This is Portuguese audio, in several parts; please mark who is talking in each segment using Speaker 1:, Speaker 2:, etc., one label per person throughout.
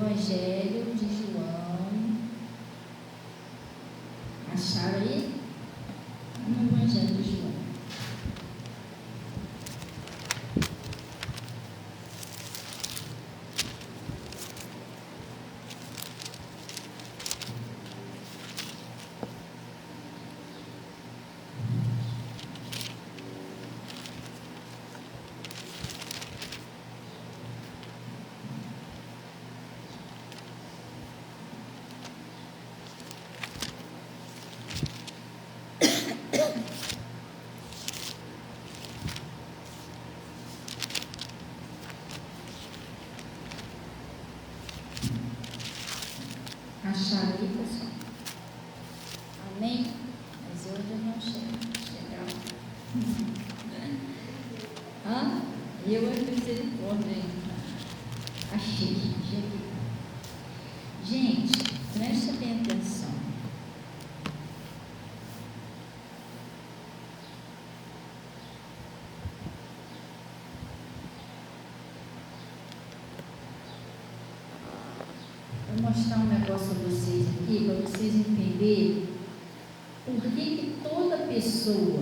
Speaker 1: Evangelho de João. Acharam aí? No Evangelho de João. Acharam aí, pessoal? Amém? Mas hoje eu não chegar. Eu é misericórdia, hein? Achei. Gente, presta bem atenção. Vou mostrar um negócio a vocês aqui, para vocês entenderem por que toda pessoa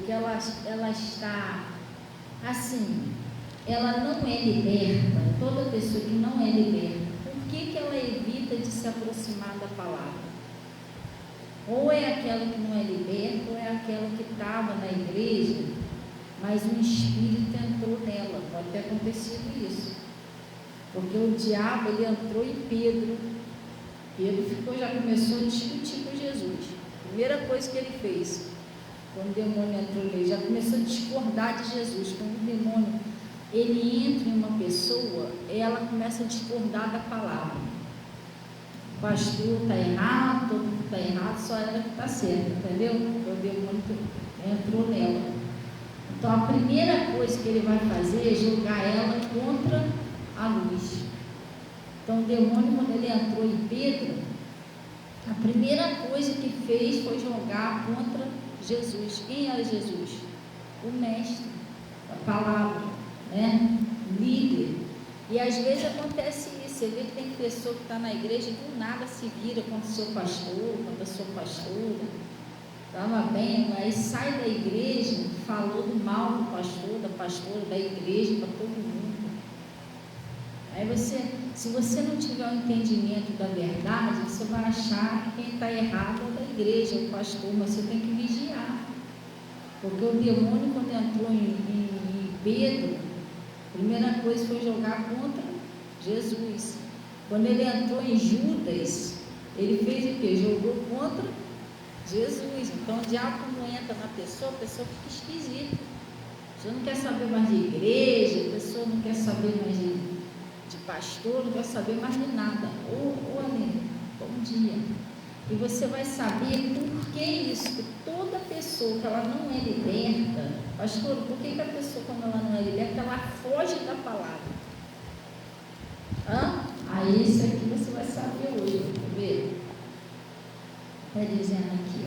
Speaker 1: que ela está assim, ela não é liberta, toda pessoa que não é liberta, por que ela evita de se aproximar da palavra? Ou é aquela que não é liberta, ou é aquela que estava na igreja, mas um espírito entrou nela. Pode ter acontecido isso. Porque o diabo, ele entrou em Pedro. Pedro já começou a discutir com Jesus. Primeira coisa que ele fez, quando o demônio entrou nele, já começou a discordar de Jesus. Quando o demônio, ele entra em uma pessoa, ela começa a discordar da palavra. O pastor está errado, todo mundo está errado, só ela que está certa, entendeu? Então o demônio entrou nela. Então a primeira coisa que ele vai fazer é jogar ela contra a luz. Então o demônio, quando ele entrou em Pedro, a primeira coisa que fez foi jogar contra Jesus. Quem era Jesus? O mestre, a palavra, né? O líder. E às vezes acontece isso. Você vê que tem pessoa que está na igreja e do nada se vira contra o seu pastor, contra a sua pastora. Estava bem, aí sai da igreja, falou do mal do pastor, da pastora, da igreja para todo mundo. Aí se você não tiver o entendimento da verdade, você vai achar que quem está errado é da igreja, é o pastor, mas você tem que vigiar. Porque o demônio, quando entrou em Pedro, a primeira coisa foi jogar contra Jesus. Quando ele entrou em Judas, ele fez o quê? Jogou contra Jesus. Então o diabo, quando entra na pessoa, a pessoa fica esquisita. A pessoa não quer saber mais de igreja, a pessoa não quer saber mais de pastor, não quer saber mais de nada. Ô Aline, bom dia. E você vai saber por que isso, que toda pessoa que ela não é liberta, pastor, por que a pessoa, quando ela não é liberta, ela foge da palavra? Aí isso aqui você vai saber hoje, quer ver? Está dizendo aqui,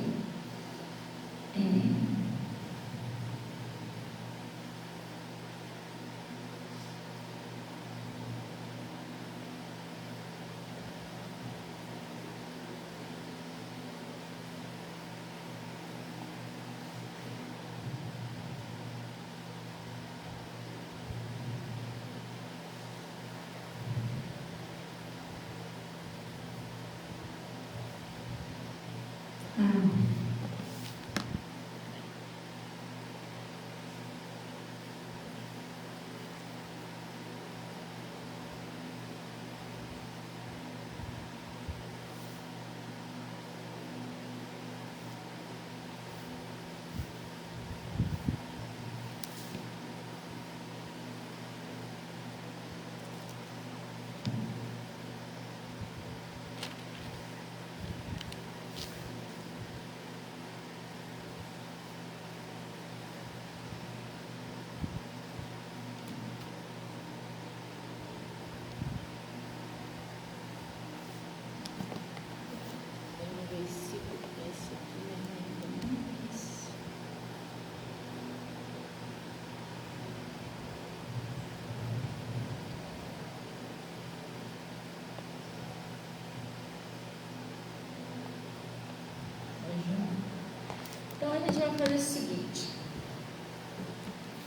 Speaker 1: vamos fazer o seguinte,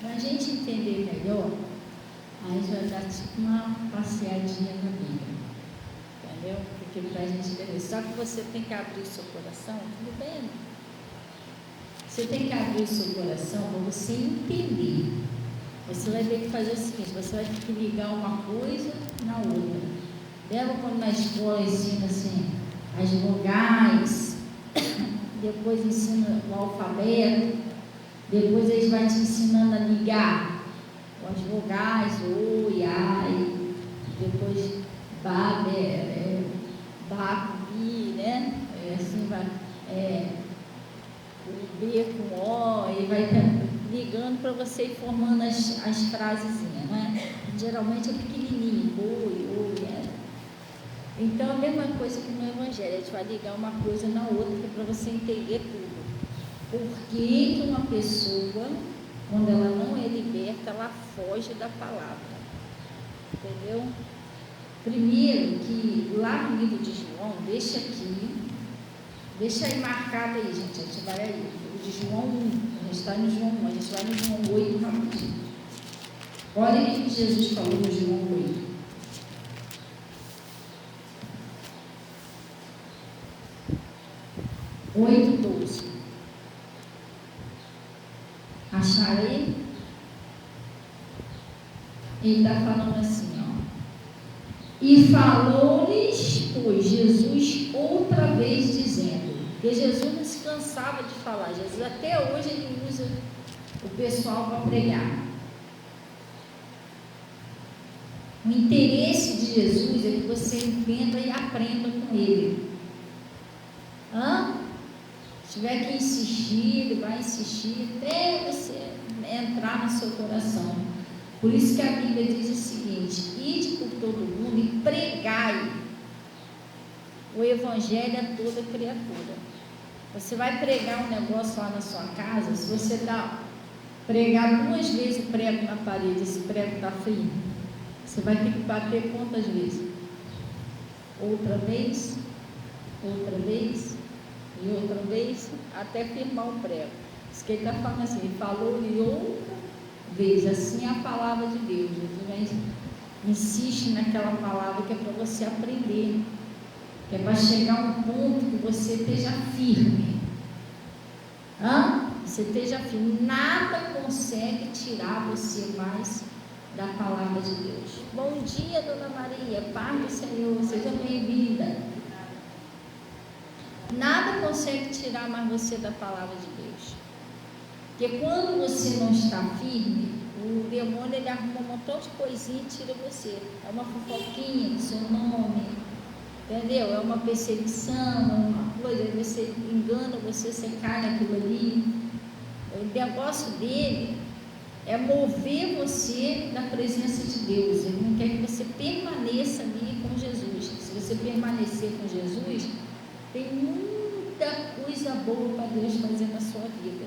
Speaker 1: para a gente entender melhor, aí vai dar tipo uma passeadinha na Bíblia, entendeu? Porque para a gente entender, só que você tem que abrir o seu coração, tudo bem? Você tem que abrir o seu coração para você entender. Você vai ter que fazer o seguinte, você vai ter que ligar uma coisa na outra. Lembra quando na escola ensina assim, as vogais, depois ensina o alfabeto, depois eles vão te ensinando a ligar as vogais, o, ai, depois ba, bi, né? Assim vai, o B com O, e vai ligando para você ir formando as frasezinhas, né? Geralmente é pequenininho, oi, Então, a mesma coisa que no Evangelho, a gente vai ligar uma coisa na outra para você entender tudo. Por que uma pessoa, quando ela não é liberta, ela foge da palavra? Entendeu? Primeiro, que lá no livro de João, deixa aí marcado aí, gente, a gente vai aí, o de João 1, a gente está no João 1, a gente vai no João 8 rapidinho. Olha o que Jesus falou no João 8. Oito, 12. Acharei? Ele está falando assim, ó. E falou-lhes, pois, Jesus outra vez dizendo, porque Jesus não se cansava de falar, Jesus até hoje ele usa o pessoal para pregar. O interesse de Jesus é que você entenda e aprenda com ele. Se tiver que insistir, ele vai insistir até você entrar no seu coração. Por isso que a Bíblia diz o seguinte: ide por todo mundo e pregai o Evangelho a toda criatura. Você vai pregar um negócio lá na sua casa, se você pregar 2 vezes o prego na parede, esse prego está frio, você vai ter que bater quantas vezes? Outra vez e outra vez, até firmar o prego. Isso que ele está falando assim, ele falou-lhe outra vez, assim é a palavra de Deus. Jesus insiste naquela palavra que é para você aprender, que é para chegar a um ponto que você esteja firme. Você esteja firme, nada consegue tirar você mais da palavra de Deus. Bom dia, Dona Maria, paz do Senhor, seja bem-vinda. Nada consegue tirar mais você da palavra de Deus, porque quando você não está firme, o demônio ele arruma um montão de coisinha e tira você. É uma fofoquinha do seu nome, entendeu? É uma perseguição, é uma coisa, você engana, você cai naquilo ali. O negócio dele é mover você na presença de Deus. Ele não quer que você permaneça ali com Jesus. Se você permanecer com Jesus, tem muita coisa boa para Deus fazer na sua vida.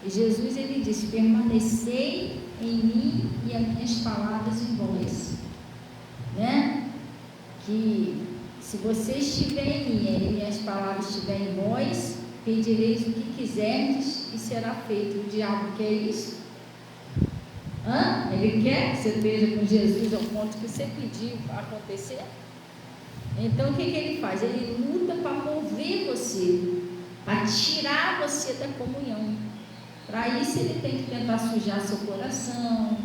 Speaker 1: E Jesus ele disse: permanecei em mim e as minhas palavras em vós, né? Que se você estiver em mim e minhas palavras estiverem em vós, pedireis o que quiserdes e será feito. O diabo quer isso? Ele quer que você esteja com Jesus ao ponto que você pediu para acontecer? Então o que ele faz? Ele luta para mover você, para tirar você da comunhão. Para isso ele tem que tentar sujar seu coração,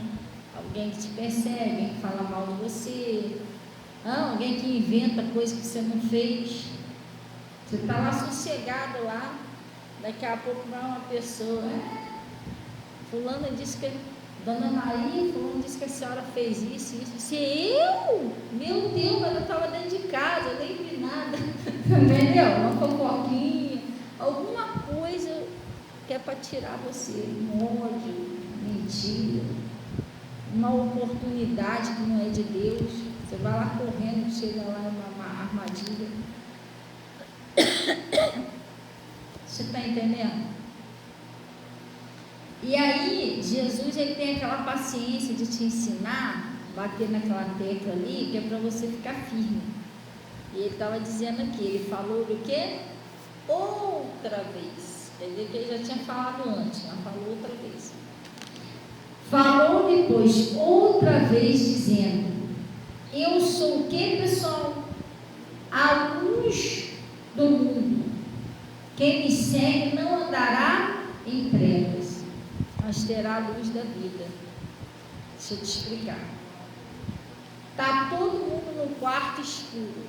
Speaker 1: alguém que te persegue, alguém que fala mal de você, alguém que inventa coisa que você não fez. Você está lá sossegado lá, daqui a pouco vai uma pessoa, fulana disse que, Dona Maria, fulano disse que a senhora fez isso. Se eu? Meu Deus, mas eu estava dentro de casa, eu nem vi nada. Entendeu? Uma fofoquinha, alguma coisa que é para tirar você, um ódio, mentira, uma oportunidade que não é de Deus. Você vai lá correndo, chega lá numa armadilha. Você está entendendo? E aí, Jesus ele tem aquela paciência de te ensinar, bater naquela tecla ali, que é para você ficar firme. E ele estava dizendo aqui, ele falou do quê? Outra vez. Entendeu? Que ele já tinha falado antes, mas falou outra vez. Falou depois, outra vez, dizendo: eu sou o que, pessoal? A luz do mundo. Quem me segue não andará em trevas, mas terá a luz da vida. Deixa eu te explicar. Está todo mundo no quarto escuro.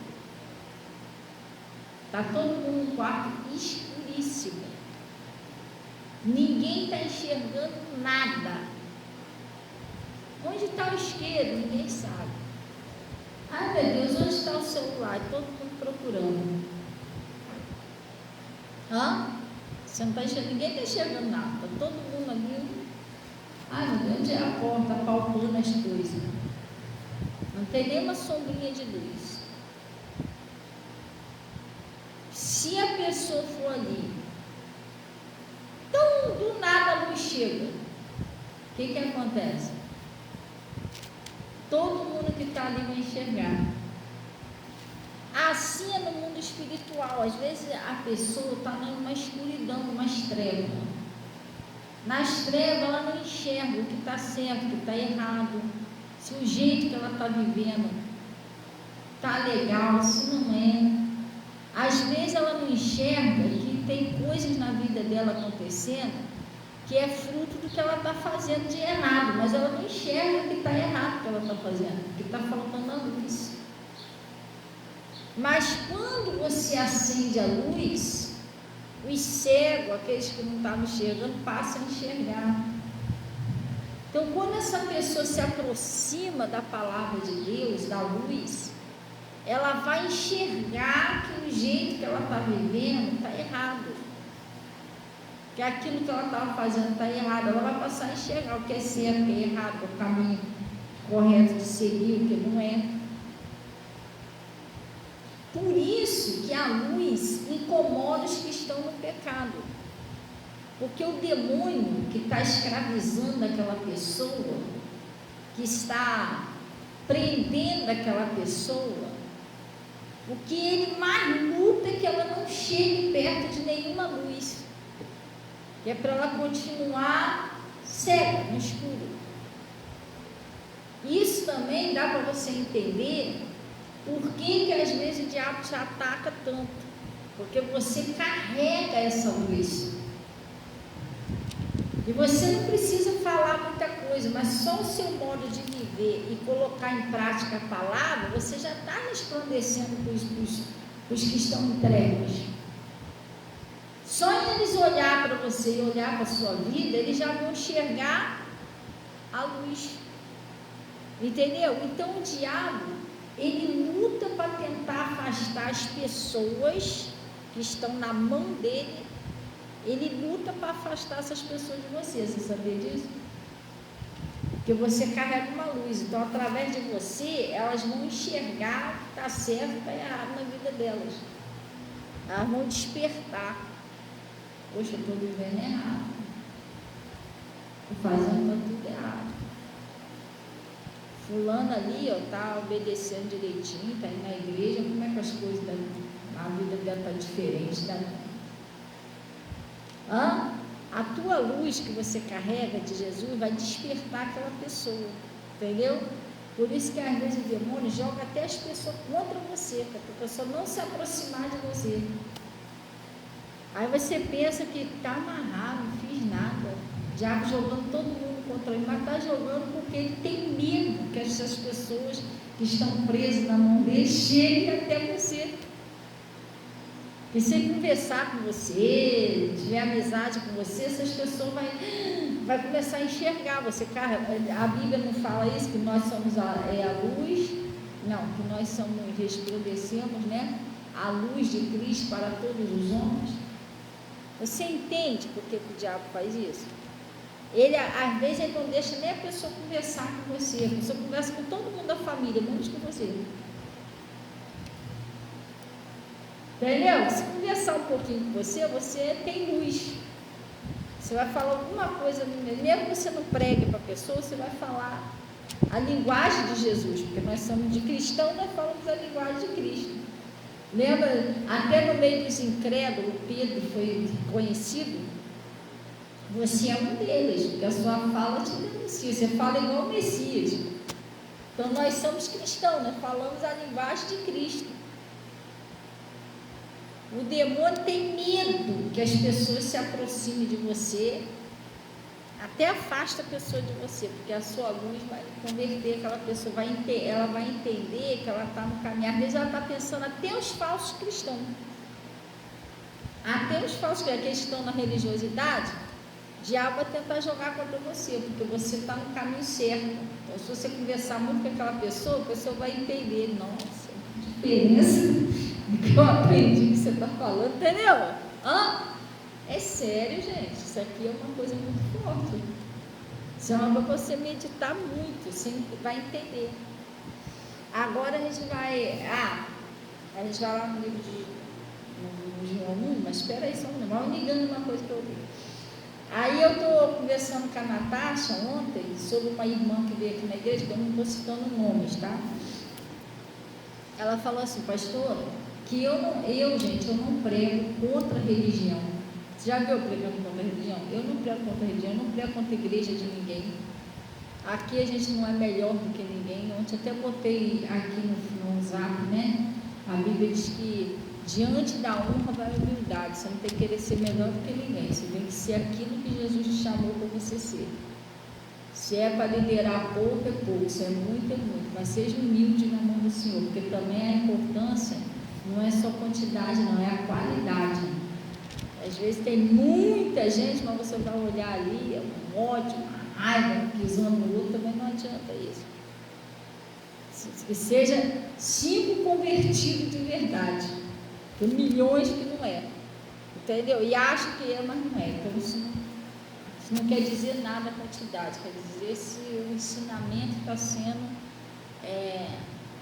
Speaker 1: Está todo mundo no quarto escuríssimo. Ninguém está enxergando nada. Onde está o isqueiro? Ninguém sabe. Ai, meu Deus, onde está o celular? Todo mundo procurando. Você não está enxergando, ninguém está enxergando nada. Está todo mundo ali. Ai, meu Deus, onde é a porta? Palpando as coisas. Não tem nenhuma sombrinha de luz. Se a pessoa for ali, então do nada a luz chega. O que acontece? Todo mundo que está ali vai enxergar. Assim é no mundo espiritual. Às vezes a pessoa está numa escuridão, numa trevas. Nas trevas ela não enxerga o que está certo, o que está errado, se o jeito que ela está vivendo está legal, se não é. Às vezes ela não enxerga que tem coisas na vida dela acontecendo que é fruto do que ela está fazendo de errado, mas ela não enxerga que está errado o que ela está fazendo, que está faltando a luz. Mas quando você acende a luz, os cegos, aqueles que não estavam enxergando, passam a enxergar. Então, quando essa pessoa se aproxima da palavra de Deus, da luz, ela vai enxergar que o jeito que ela está vivendo está errado. Que aquilo que ela estava fazendo está errado, ela vai passar a enxergar o que é certo, o que é errado, o caminho correto de seguir, o que não é. Por isso que a luz incomoda os que estão no pecado, porque o demônio que está escravizando aquela pessoa, que está prendendo aquela pessoa, o que ele mais luta é que ela não chegue perto de nenhuma luz, que é para ela continuar cega, no escuro. Isso também dá para você entender por que às vezes o diabo te ataca tanto, porque você carrega essa luz, e você não precisa falar muita coisa, mas só o seu modo de viver e colocar em prática a palavra, você já está resplandecendo para os que estão em trevas. Só eles olhar para você e olhar para a sua vida, eles já vão enxergar a luz. Entendeu? Então o diabo, ele luta para tentar afastar as pessoas que estão na mão dele. Ele luta para afastar essas pessoas de você. Você sabia disso? Porque você carrega uma luz, então através de você elas vão enxergar o que está certo e o que está errado na vida delas. Elas vão despertar. Poxa, eu estou vivendo errado, estou fazendo tudo errado. Fulano ali está obedecendo direitinho, está indo na igreja, como é que as coisas na vida dela estão diferentes da minha? A tua luz que você carrega de Jesus vai despertar aquela pessoa, entendeu? Por isso que às vezes o demônio joga até as pessoas contra você, para a pessoa não se aproximar de você. Aí você pensa que está amarrado, não fiz nada, o diabo jogando todo mundo contra ele, mas está jogando porque ele tem medo que essas pessoas que estão presas na mão dele cheguem até você. E se ele conversar com você, tiver amizade com você, essas pessoas vai começar a enxergar você. A Bíblia não fala isso, que nós somos a luz, não, que nós resplandecemos, né? A luz de Cristo para todos os homens. Você entende por que o diabo faz isso? Ele, às vezes, ele não deixa nem a pessoa conversar com você. A pessoa conversa com todo mundo da família, menos com você. Entendeu? Se conversar um pouquinho com você, você tem luz. Você vai falar alguma coisa, mesmo que você não pregue para a pessoa, você vai falar a linguagem de Jesus, porque nós somos de cristão, nós falamos a linguagem de Cristo. Lembra, até no meio dos incrédulos, Pedro foi conhecido. Você é um deles, porque a sua fala te denuncia. Você fala igual o Messias. Então nós somos cristãos, nós falamos a linguagem de Cristo. O demônio tem medo que as pessoas se aproximem de você, até afasta a pessoa de você, porque a sua luz vai converter aquela pessoa, ela vai entender que ela está no caminho. Às vezes ela está pensando até os falsos cristãos. Até os falsos cristãos, que estão na religiosidade, o diabo vai tentar jogar contra você, porque você está no caminho certo. Então, se você conversar muito com aquela pessoa, a pessoa vai entender, nossa, que diferença do que eu aprendi que você está falando, entendeu? É sério, gente, isso aqui é uma coisa muito forte. Isso é uma coisa para você meditar muito, você vai entender. Agora a gente vai lá no livro de João 1, mas espera aí só um minuto, mas me ligando uma coisa para eu ver. Aí eu estou conversando com a Natasha ontem sobre uma irmã que veio aqui na igreja, que eu não estou citando nomes, tá? Ela falou assim, pastora, que eu não prego contra a religião. Você já viu eu pregando contra a religião? Eu não prego contra a religião, eu não prego contra a igreja de ninguém. Aqui a gente não é melhor do que ninguém. Ontem até botei aqui no zap, né? A Bíblia diz que diante da honra vai a humildade. Você não tem que querer ser melhor do que ninguém. Você tem que ser aquilo que Jesus te chamou para você ser. Se é para liderar pouco, é pouco. Se é muito, é muito. Mas seja humilde na mão do Senhor, porque também a importância não é só quantidade, não, é a qualidade. Às vezes tem muita gente, mas você vai olhar ali, é um ódio, uma raiva, pisando no outro, também não adianta isso. Que seja 5 convertidos de verdade, tem milhões que não é, entendeu? E acha que é, mas não é. Então isso não quer dizer nada a quantidade, quer dizer se o ensinamento está sendo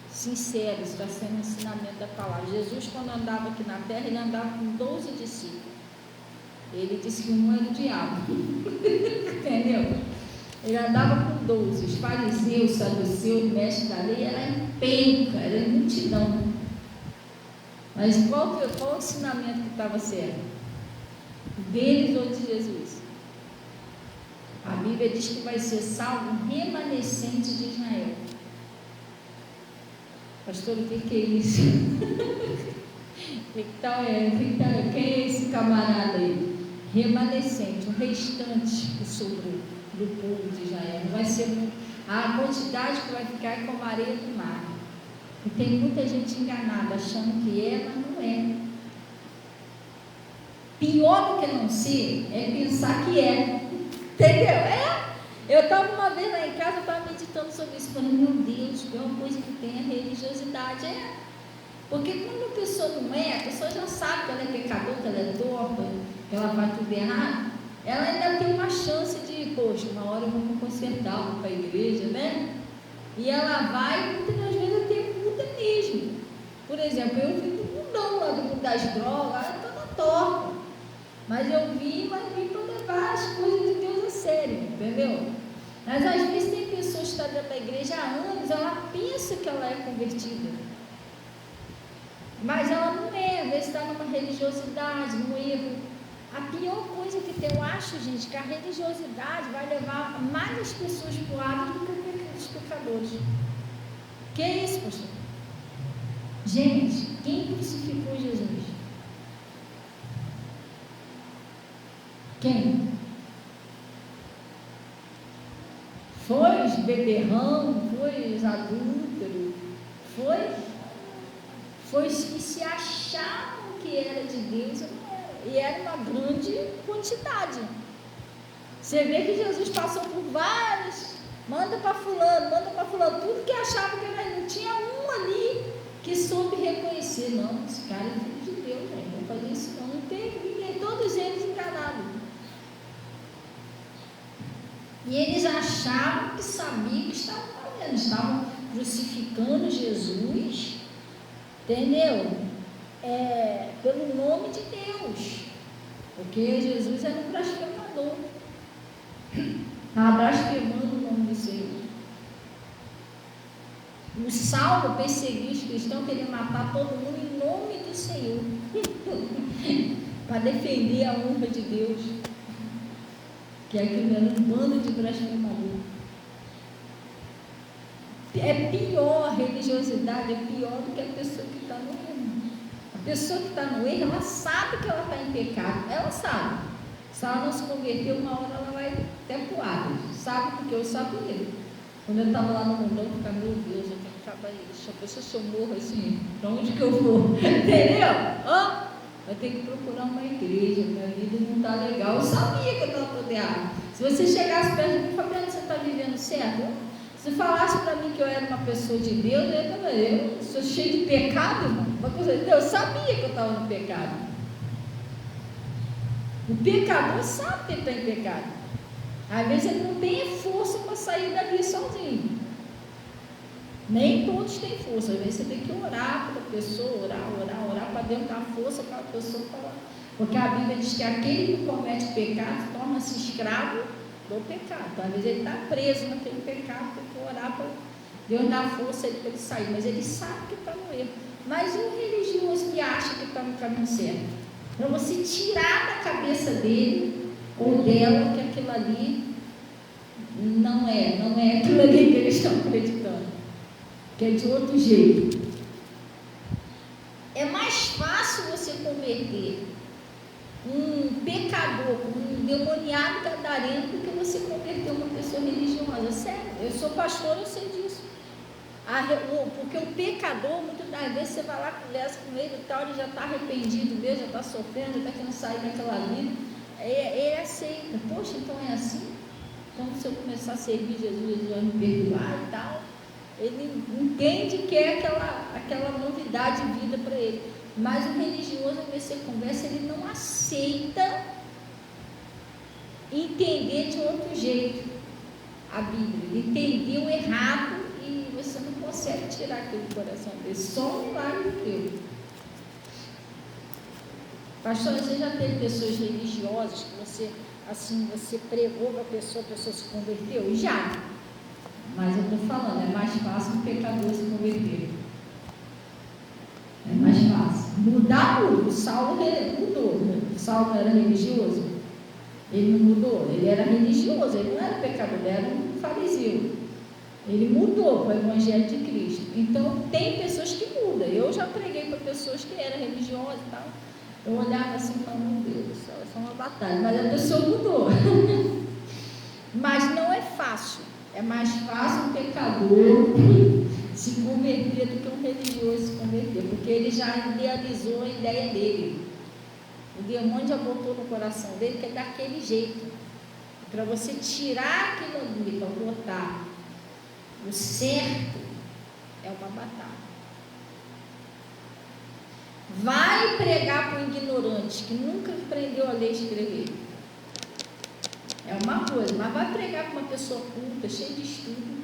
Speaker 1: sincero, está sendo o ensinamento da palavra. Jesus, quando andava aqui na terra, ele andava com 12 discípulos. Ele disse que um era o diabo, entendeu? Ele andava com 12, os fariseus, os saduceus, o mestre da lei, era penca, era multidão. Mas qual o ensinamento que estava certo? Deles ou de Jesus? A Bíblia diz que vai ser salvo um remanescente de Israel. Pastor, o que é isso? Quem é esse camarada aí? Remanescente, um restante que sobrou do povo de Israel. Não vai ser a quantidade que vai ficar é como a areia do mar. E tem muita gente enganada, achando que é, mas não é. Pior do que não ser é pensar que é. Entendeu? Eu estava uma vez lá em casa, eu estava meditando sobre isso, falando, meu Deus, que é uma coisa que tem a religiosidade. Porque quando a pessoa não é, a pessoa já sabe que ela é pecadora, que ela é torta, que ela faz tudo errado, ela ainda tem uma chance de, poxa, uma hora eu vou me consertar, vou para a igreja, né? E ela vai, muitas das vezes até muda mesmo. Por exemplo, eu vim do mundão lá, do mundo das drogas, eu estou na torta. Mas eu vim para levar as coisas de Deus a sério, entendeu? Mas às vezes tem pessoas que estão dentro da igreja há anos, ela pensa que ela é convertida. Mas ela não é, às vezes está numa religiosidade, num erro. A pior coisa que tem, eu acho, gente, que a religiosidade vai levar mais as pessoas para o lado do que os pecadores. Que é isso, pastor? Gente, quem crucificou Jesus? Quem? Foi os beberrão, foi os adúlteros, foi os que se achavam que era de Deus, e era uma grande quantidade. Você vê que Jesus passou por vários, manda para fulano, tudo que achava que era, não tinha um ali que soube reconhecer, não, esse cara é filho de Deus, não vou fazer isso não tem ninguém, todos eles enganados. E eles achavam que sabiam que estavam fazendo, estavam crucificando Jesus, entendeu? Pelo nome de Deus, porque Jesus era um blasfemador, estava blasfemando o nome do Senhor. O Saulo perseguia os cristãos, queria matar todo mundo em nome do do Senhor, para defender a honra de Deus, que aquilo era um bando de blasfemador. É pior, a religiosidade é pior do que a pessoa que está no erro. A pessoa que está no erro, ela sabe que ela está em pecado, ela sabe. Se ela não se converter, uma hora ela vai até pro Hades. Sabe, porque eu sabia. Quando eu estava lá no mundão, eu ficava, meu Deus, eu tenho que acabar isso. A pessoa, se eu morro assim, para onde que eu vou? Entendeu? Eu tenho que procurar uma igreja, minha vida não está legal. Eu sabia que eu estava todo errado. Se você chegasse perto de mim, Fabiana, você está vivendo certo? Se falasse para mim que eu era uma pessoa de Deus, eu sou cheio de pecado, irmão. Eu sabia que eu estava no pecado. O pecador sabe que ele está em pecado. Às vezes ele não tem força para sair dali sozinho. Nem todos têm força. Às vezes você tem que orar para a pessoa, orar para Deus dar força para a pessoa falar. Porque a Bíblia diz que aquele que comete pecado torna-se escravo do pecado. Então, às vezes ele está preso naquele pecado, tem que orar para Deus dar força para ele sair. Mas ele sabe que está no erro. Mas e o religioso que acha que está no caminho certo? Para você tirar da cabeça dele ou dela que aquilo ali não é aquilo ali que eles estão acreditando, que é de outro jeito. É mais fácil você converter um pecador, um demoniado gadareno, do que você converter uma pessoa religiosa. Sério, eu sou pastor, eu sei disso. Porque o pecador, muitas das vezes, você vai lá, conversa com ele e tal, ele já está arrependido mesmo, já está sofrendo, já está querendo sair daquela vida. Ele aceita. Poxa, então é assim? Então, se eu começar a servir Jesus, ele vai me perdoar e tal. Ele entende que é aquela novidade de vida para ele. Mas o religioso, às vezes você conversa, ele não aceita entender de outro jeito a Bíblia. Ele entendeu errado e você não consegue tirar aquilo do coração dele. Só um milagre de Deus. Pastor, você já teve pessoas religiosas que você pregou para a pessoa se converteu? Já. Mas eu estou falando, é mais fácil o pecador se converter. É mais fácil. Mudar tudo. Saulo mudou. O Saulo não era religioso? Ele não mudou. Ele era religioso, ele não era pecador, ele era um fariseu. Ele mudou para o Evangelho de Cristo. Então, tem pessoas que mudam. Eu já preguei para pessoas que eram religiosas e tal. Eu olhava assim e falava, meu Deus, isso é uma batalha. Mas a pessoa mudou. Mas não é fácil. É mais fácil um pecador se converter do que um religioso se converter, porque ele já idealizou a ideia dele. O demônio já botou no coração dele que é daquele jeito. Para você tirar aquilo ali, para botar o certo, é uma batalha. Vai pregar para um ignorante que nunca aprendeu a ler e escrever. É uma coisa, mas vai pregar para uma pessoa culta, cheia de estudo,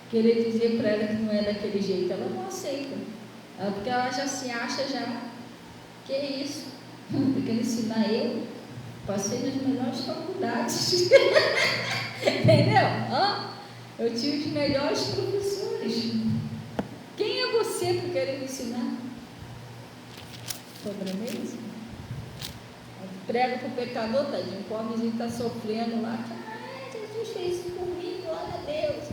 Speaker 1: querer dizer para ela que não é daquele jeito, ela não aceita. Porque ela já se acha que é isso. Eu quero ensinar eu, passei nas melhores faculdades. Entendeu? Eu tive os melhores professores. Quem é você para querer me ensinar? Sobremesa? Prega para o pecador, tadinho, o pobrezinho está sofrendo lá. Jesus fez isso por mim, glória a Deus.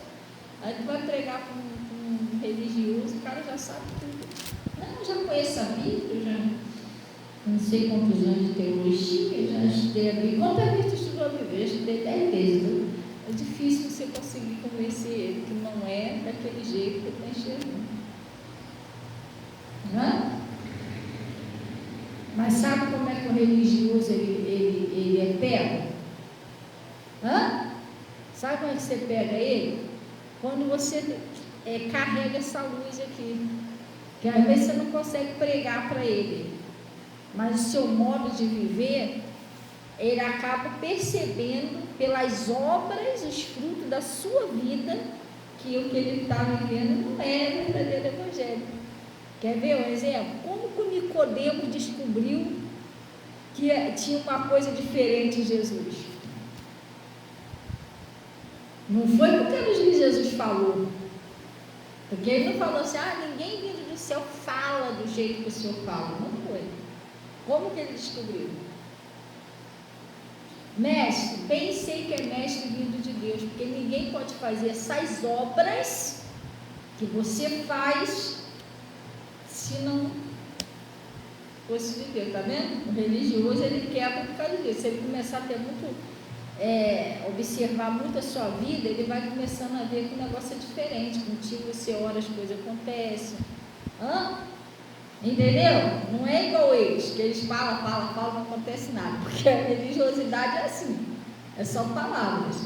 Speaker 1: Aí tu vai pregar para um religioso, o cara já sabe tudo. Não, já conheço a Bíblia, já não sei quantos anos de teologia, já estudei a Bíblia. Quantas vezes tu estudou a Bíblia? Eu estudei 10 vezes. Viu? É difícil você conseguir convencer ele que não é daquele jeito que ele está enxergando. Não é? Mas sabe como é que o religioso ele é pego? Sabe como é que você pega ele? Quando você carrega essa luz aqui, que às vezes você não consegue pregar para ele, mas o seu modo de viver, ele acaba percebendo pelas obras, os frutos da sua vida, que o que ele está vivendo não é o verdadeiro evangelho. Quer ver um exemplo? Como que o Nicodemo descobriu que tinha uma coisa diferente em Jesus? Não foi porque Jesus falou. Porque ele não falou assim, ninguém vindo do céu fala do jeito que o Senhor fala. Não foi. Como que ele descobriu? Mestre, bem sei que é mestre vindo de Deus, porque ninguém pode fazer essas obras que você faz se não fosse de Deus, tá vendo? O religioso, ele quebra por causa disso. Se ele começar a ter muito, observar muito a sua vida, ele vai começando a ver que o negócio é diferente. Contigo você ora, as coisas acontecem. Entendeu? Não é igual eles, que eles falam, não acontece nada, porque a religiosidade é assim, é só palavras,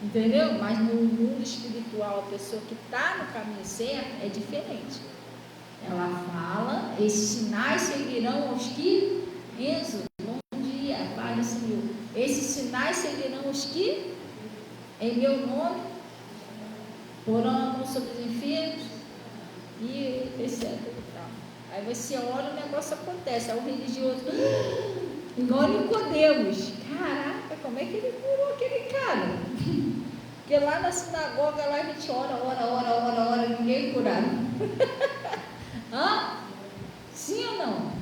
Speaker 1: entendeu? Mas no mundo espiritual, a pessoa que está no caminho certo é diferente. Ela fala, esses sinais seguirão aos que, Enzo, bom dia, Pai, Senhor, esses sinais seguirão aos que, em meu nome, porão a mão sobre os enfermos, e etc. Aí você ora, o negócio acontece. Aí o religioso, igual Nicodemos, caraca, como é que ele curou aquele cara? Porque lá na sinagoga, lá a gente ora, ninguém curado. Sim ou não?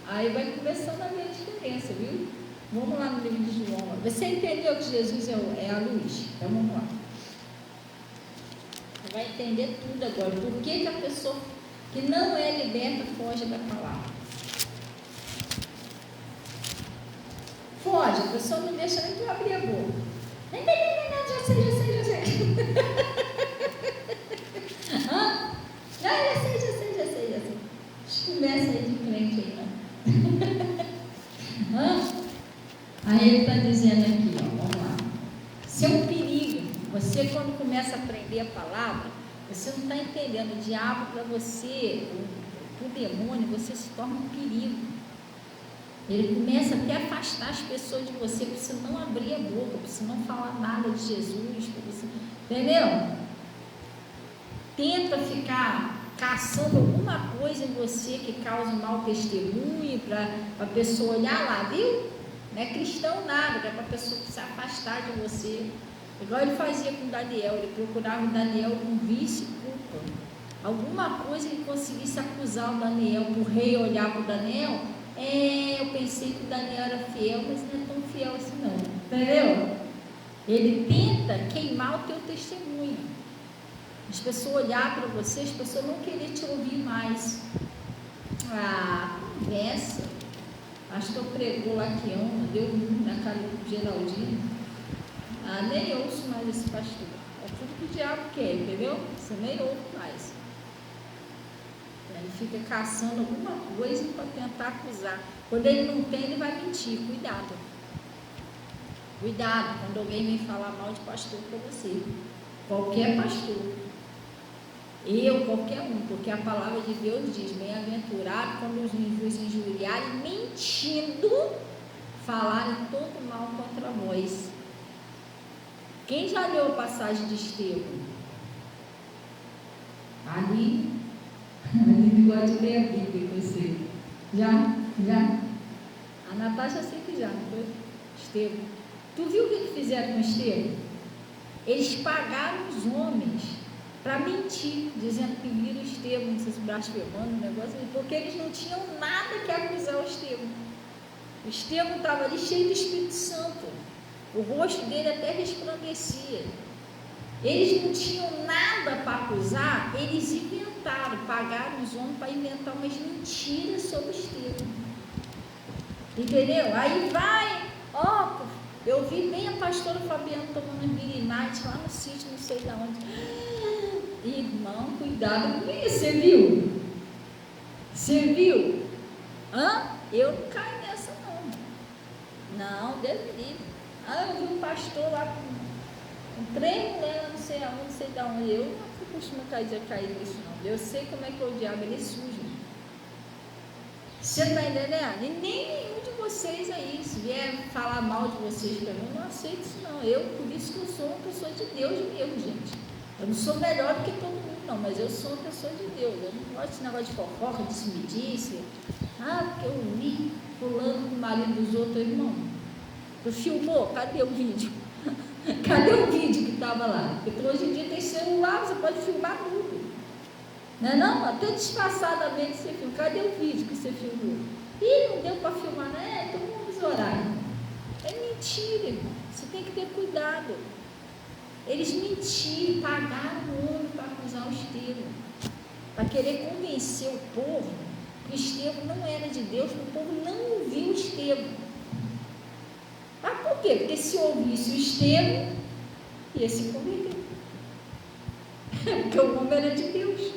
Speaker 1: Aí vai começando a ver a diferença, viu? Vamos lá no livro de João. Você entendeu que Jesus é a luz? Então vamos lá. Você vai entender tudo agora. Por que a pessoa que não é liberta foge da palavra? Foge, a pessoa não deixa nem tu abrir a boca. Não, já sei. Já sei. Conversa aí de crente aí, não. Aí ele está dizendo aqui, vamos lá. Isso é um perigo. Você, quando começa a aprender a palavra, você não está entendendo. O diabo, para você, o demônio, você se torna um perigo. Ele começa até a afastar as pessoas de você, para você não abrir a boca, para você não falar nada de Jesus, para você, entendeu? Tenta ficar caçando alguma coisa em você que cause um mau testemunho, para a pessoa olhar lá, viu? Não é cristão nada, é para a pessoa se afastar de você. Igual ele fazia com Daniel, ele procurava o Daniel com vício e culpa. Alguma coisa que conseguisse acusar o Daniel, para o rei olhar para o Daniel, eu pensei que o Daniel era fiel, mas não é tão fiel assim não, entendeu? Ele tenta queimar o teu testemunho. As pessoas olhar para você, as pessoas não querer te ouvir mais. Conversa. Acho que eu pregou lá que ama, deu na cara do Geraldinho. Nem ouço mais esse pastor. É tudo que o diabo quer, entendeu? Você nem ouve mais. Ele fica caçando alguma coisa para tentar acusar. Quando ele não tem, ele vai mentir. Cuidado. Cuidado quando alguém vem falar mal de pastor para você. Qualquer pastor. Qualquer um, porque a palavra de Deus diz: bem-aventurado quando os vos injuriarem, mentindo, falarem todo mal contra vós. Quem já leu a passagem de Estevão? Ali gosta de ler a Bíblia com você. Já? A Natasha sei que já, não foi? Estevão. Tu viu o que fizeram com Estevão? Eles pagaram os homens para mentir, dizendo que viram Estevão, se blasfemando, um negócio, porque eles não tinham nada que acusar o Estevão. O Estevão estava ali cheio do Espírito Santo, o rosto dele até resplandecia. Eles não tinham nada para acusar, eles inventaram, pagaram os homens para inventar umas mentiras sobre Estevão. Entendeu? Aí vai, eu vi bem a pastora Fabiana tomando guirinate lá no sítio, não sei de onde. Irmão, cuidado com isso, você viu? Você viu? Eu não caio nessa não. Não, Deus me livre. Eu vi um pastor lá com 3 mulheres, não sei aonde, não sei de onde. Eu não costumo cair nisso não. Eu sei como é que o diabo, ele é sujo. Você está entendendo? E nem nenhum de vocês aí, se vier falar mal de vocês para mim, eu não aceito isso não. Por isso que eu sou uma pessoa de Deus mesmo, gente. Eu não sou melhor do que todo mundo não, mas eu sou uma pessoa de Deus. Eu não gosto desse negócio de fofoca, disse-me-disse. Porque eu vi fulano com o marido dos outros, irmão. Tu filmou? Cadê o vídeo? Cadê o vídeo que estava lá? Porque hoje em dia tem celular, você pode filmar tudo. Não é não? Até disfarçadamente você filma. Cadê o vídeo que você filmou? Ih, não deu para filmar, né? Então vamos orar. É mentira, irmão. Você tem que ter cuidado. Eles mentiram, pagaram o ouro para acusar o Estevão, para querer convencer o povo que o Estevão não era de Deus, que o povo não ouviu o Estevão. Mas por quê? Porque se ouvisse o Estevão, ia se converter. Porque o homem era de Deus.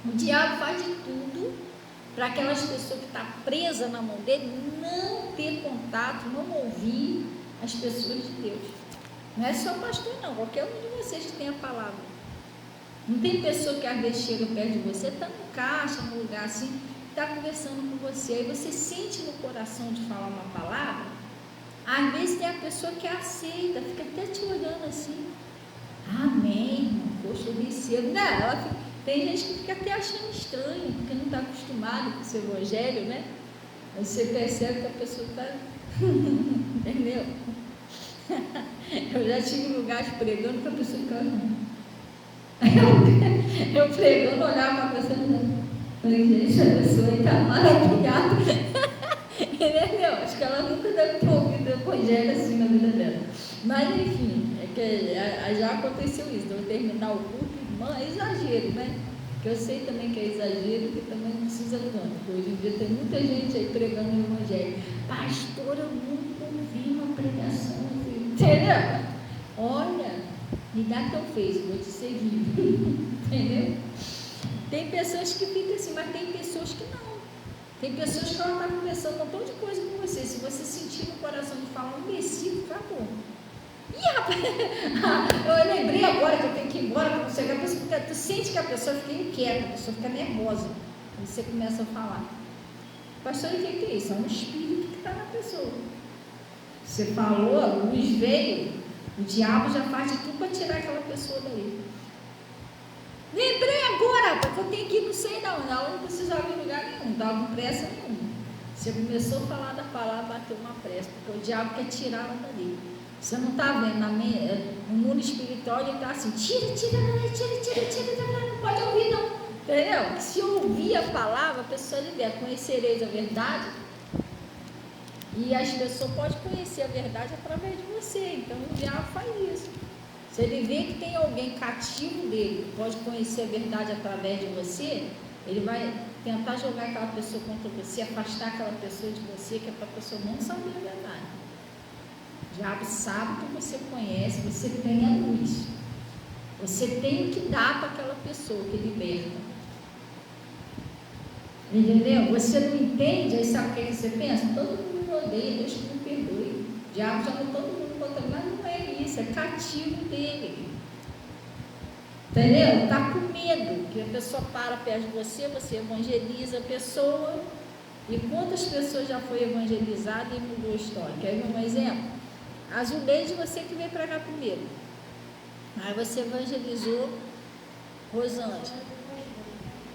Speaker 1: O diabo faz de tudo para aquelas pessoas que estão presas na mão dele não ter contato, não ouvir as pessoas de Deus. Não é só o pastor não, qualquer um de vocês que tem a palavra. Não tem pessoa que às vezes chega perto de você, está no caixa, num lugar assim, está conversando com você, aí você sente no coração de falar uma palavra, às vezes tem a pessoa que aceita, fica até te olhando assim, amém, irmão, poxa, eu recebo. Não, ela fica, tem gente que fica até achando estranho, porque não está acostumado com esse evangelho, né? Aí você percebe que a pessoa está, entendeu? Eu já tive lugares pregando que a pessoa ficava. Eu pregando, olhava para a pessoa e falei, gente, a pessoa aí está maravilhada. Entendeu? Acho que ela nunca deve ter ouvido o evangelho assim na vida dela. Mas enfim, é que já aconteceu isso. Eu terminar o culto, irmã, é exagero, né? Que eu sei também que é exagero, que também não precisa tanto. Porque hoje em dia tem muita gente aí pregando o evangelho. Pastor, eu nunca ouvi uma pregação assim. Entendeu? Olha, me dá teu Face, vou te seguir. Entendeu? Tem pessoas que ficam assim, mas tem pessoas que não. Tem pessoas que ela está conversando um montão de coisa com você. Se você sentir no coração de falar um versículo, acabou. Ih, rapaz, eu lembrei agora que eu tenho que ir embora para não chegar. A pessoa fica, tu sente que a pessoa fica inquieta, a pessoa fica nervosa. Aí você começa a falar. Pastor, o que é isso? É um espírito que está na pessoa. Você falou, a luz veio, o diabo já faz de tudo para tirar aquela pessoa dali. Lembrei agora, porque eu tenho que ir, não sei de onde, ela não precisava ir em lugar nenhum, não estava com pressa nenhuma. Você começou a falar da palavra, bateu uma pressa, porque o diabo quer tirar ela dali. Você não está vendo, no mundo espiritual ele está assim, tira, não pode ouvir não, entendeu? Se ouvir a palavra, a pessoa libera, conhecereis a verdade, e as pessoas podem conhecer a verdade através de você, então o diabo faz isso. Se ele vê que tem alguém cativo dele, que pode conhecer a verdade através de você, ele vai tentar jogar aquela pessoa contra você, afastar aquela pessoa de você, que é para a pessoa não saber a verdade. O diabo sabe que você conhece, você tem a luz. Você tem que dar para aquela pessoa que liberta. Entendeu? Você não entende, aí sabe o que você pensa? Todo mundo me odeia, Deus que me perdoe. O diabo já não todo mundo contra, mas não é isso, é cativo dele. Entendeu? Está com medo que a pessoa para perto de você, você evangeliza a pessoa. E quantas pessoas já foi evangelizada e mudou a história? Quer ver um exemplo? A Zuleide, você que veio para cá primeiro. Aí você evangelizou Rosângela.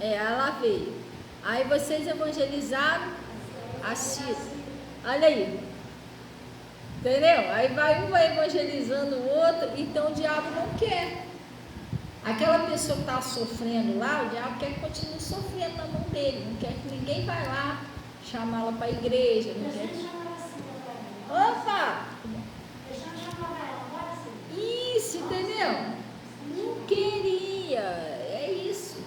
Speaker 1: Ela veio. Aí vocês evangelizaram a Cida. Olha aí. Entendeu? Aí vai um vai evangelizando o outro, então o diabo não quer. Aquela pessoa que está sofrendo lá, o diabo quer que continue sofrendo na mão dele. Não quer que ninguém vá lá chamá-la para a igreja. Não quer que... Opa! Isso, entendeu? Não queria. É isso.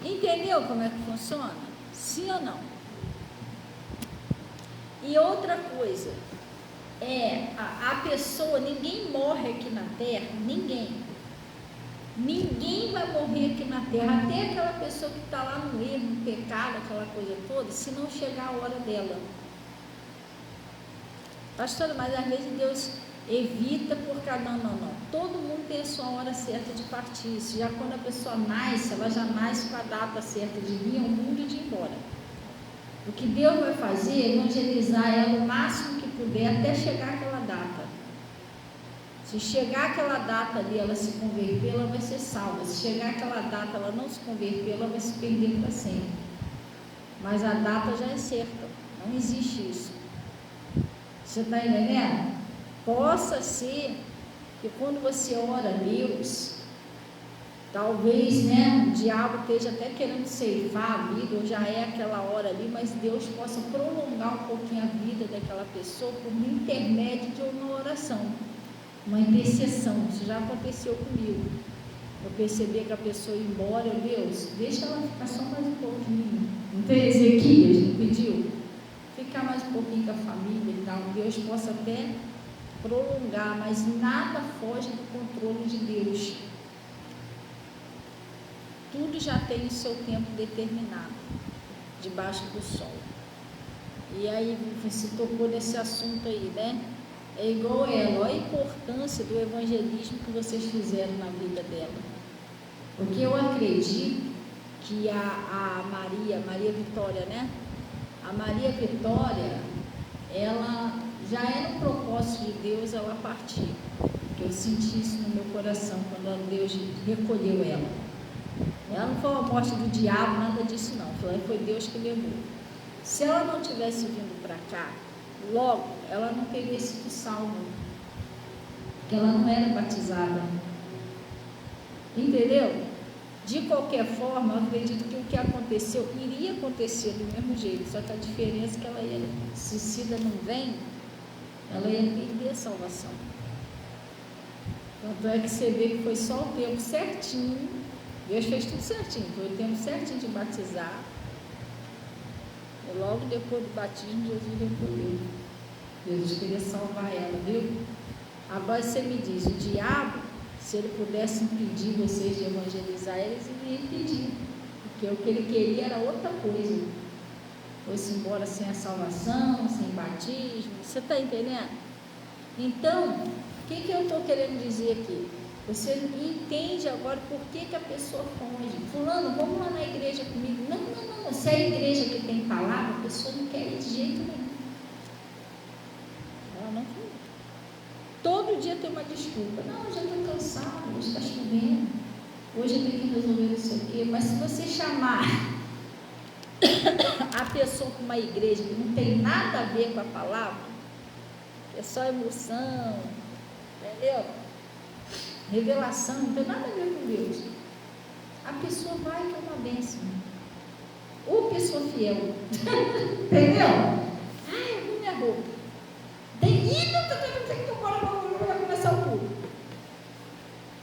Speaker 1: Entendeu como é que funciona? Sim ou não? E outra coisa, a pessoa, ninguém morre aqui na terra, ninguém vai morrer aqui na terra, até aquela pessoa que está lá no erro, no pecado, aquela coisa toda, se não chegar a hora dela. Pastora, mas às vezes Deus evita porque não. Todo mundo tem a sua hora certa de partir. Já quando a pessoa nasce, ela já nasce com a data certa de vir ao mundo e de ir embora. O que Deus vai fazer é evangelizar ela o máximo que puder até chegar aquela data. Se chegar aquela data ali, ela se converter, ela vai ser salva. Se chegar aquela data, ela não se converter, ela vai se perder para sempre. Mas a data já é certa. Não existe isso. Você está entendendo? Possa ser Porque quando você ora a Deus, talvez, né, o diabo esteja até querendo ceifar a vida, ou já é aquela hora ali, mas Deus possa prolongar um pouquinho a vida daquela pessoa por intermédio de uma oração, uma intercessão. Isso já aconteceu comigo. Eu percebi que a pessoa ia embora, Deus, deixa ela ficar só mais um pouquinho. Não tem Ezequias, não pediu? Ficar mais um pouquinho com a família e tal. Deus possa até prolongar, mas nada foge do controle de Deus. Tudo já tem o seu tempo determinado, debaixo do sol. E aí, você tocou nesse assunto aí, né? É igual ela, olha a importância do evangelismo que vocês fizeram na vida dela. Porque eu acredito que a Maria Vitória, né? A Maria Vitória, ela já era um propósito de Deus ela partir. Eu senti isso no meu coração quando Deus recolheu ela. Ela não foi a morte do diabo, nada disso não. Foi Deus que levou. Se ela não tivesse vindo para cá, logo, ela não teria sido salva. Porque ela não era batizada. Entendeu? De qualquer forma, eu acredito que o que aconteceu, iria acontecer do mesmo jeito. Só que a diferença é que ela ia, se Cida não vem, ela ia perder a salvação. Tanto é que você vê que foi só o tempo certinho. Deus fez tudo certinho, foi o tempo certinho de batizar. E logo depois do batismo, Jesus recolheu. Jesus queria salvar ela, viu? Agora você me diz, o diabo, se ele pudesse impedir vocês de evangelizar, eles iriam impedir. Porque o que ele queria era outra coisa. Foi-se embora sem a salvação, sem batismo. Você está entendendo? Então, o que eu estou querendo dizer aqui? Você entende agora por que a pessoa foge. Fulano, vamos lá na igreja comigo. Não. Se é a igreja que tem palavra, a pessoa não quer ir de jeito nenhum. Ela não foi. Todo dia tem uma desculpa. Não, já estou cansado, hoje está chovendo. Hoje eu tenho que resolver isso aqui. Mas se você chamar a pessoa para uma igreja que não tem nada a ver com a palavra, é só emoção, entendeu? Revelação, não tem nada a ver com Deus. A pessoa vai que é uma bênção. Ou pessoa fiel. Entendeu? Ai, eu vi minha roupa. Tem que vai começar o culto.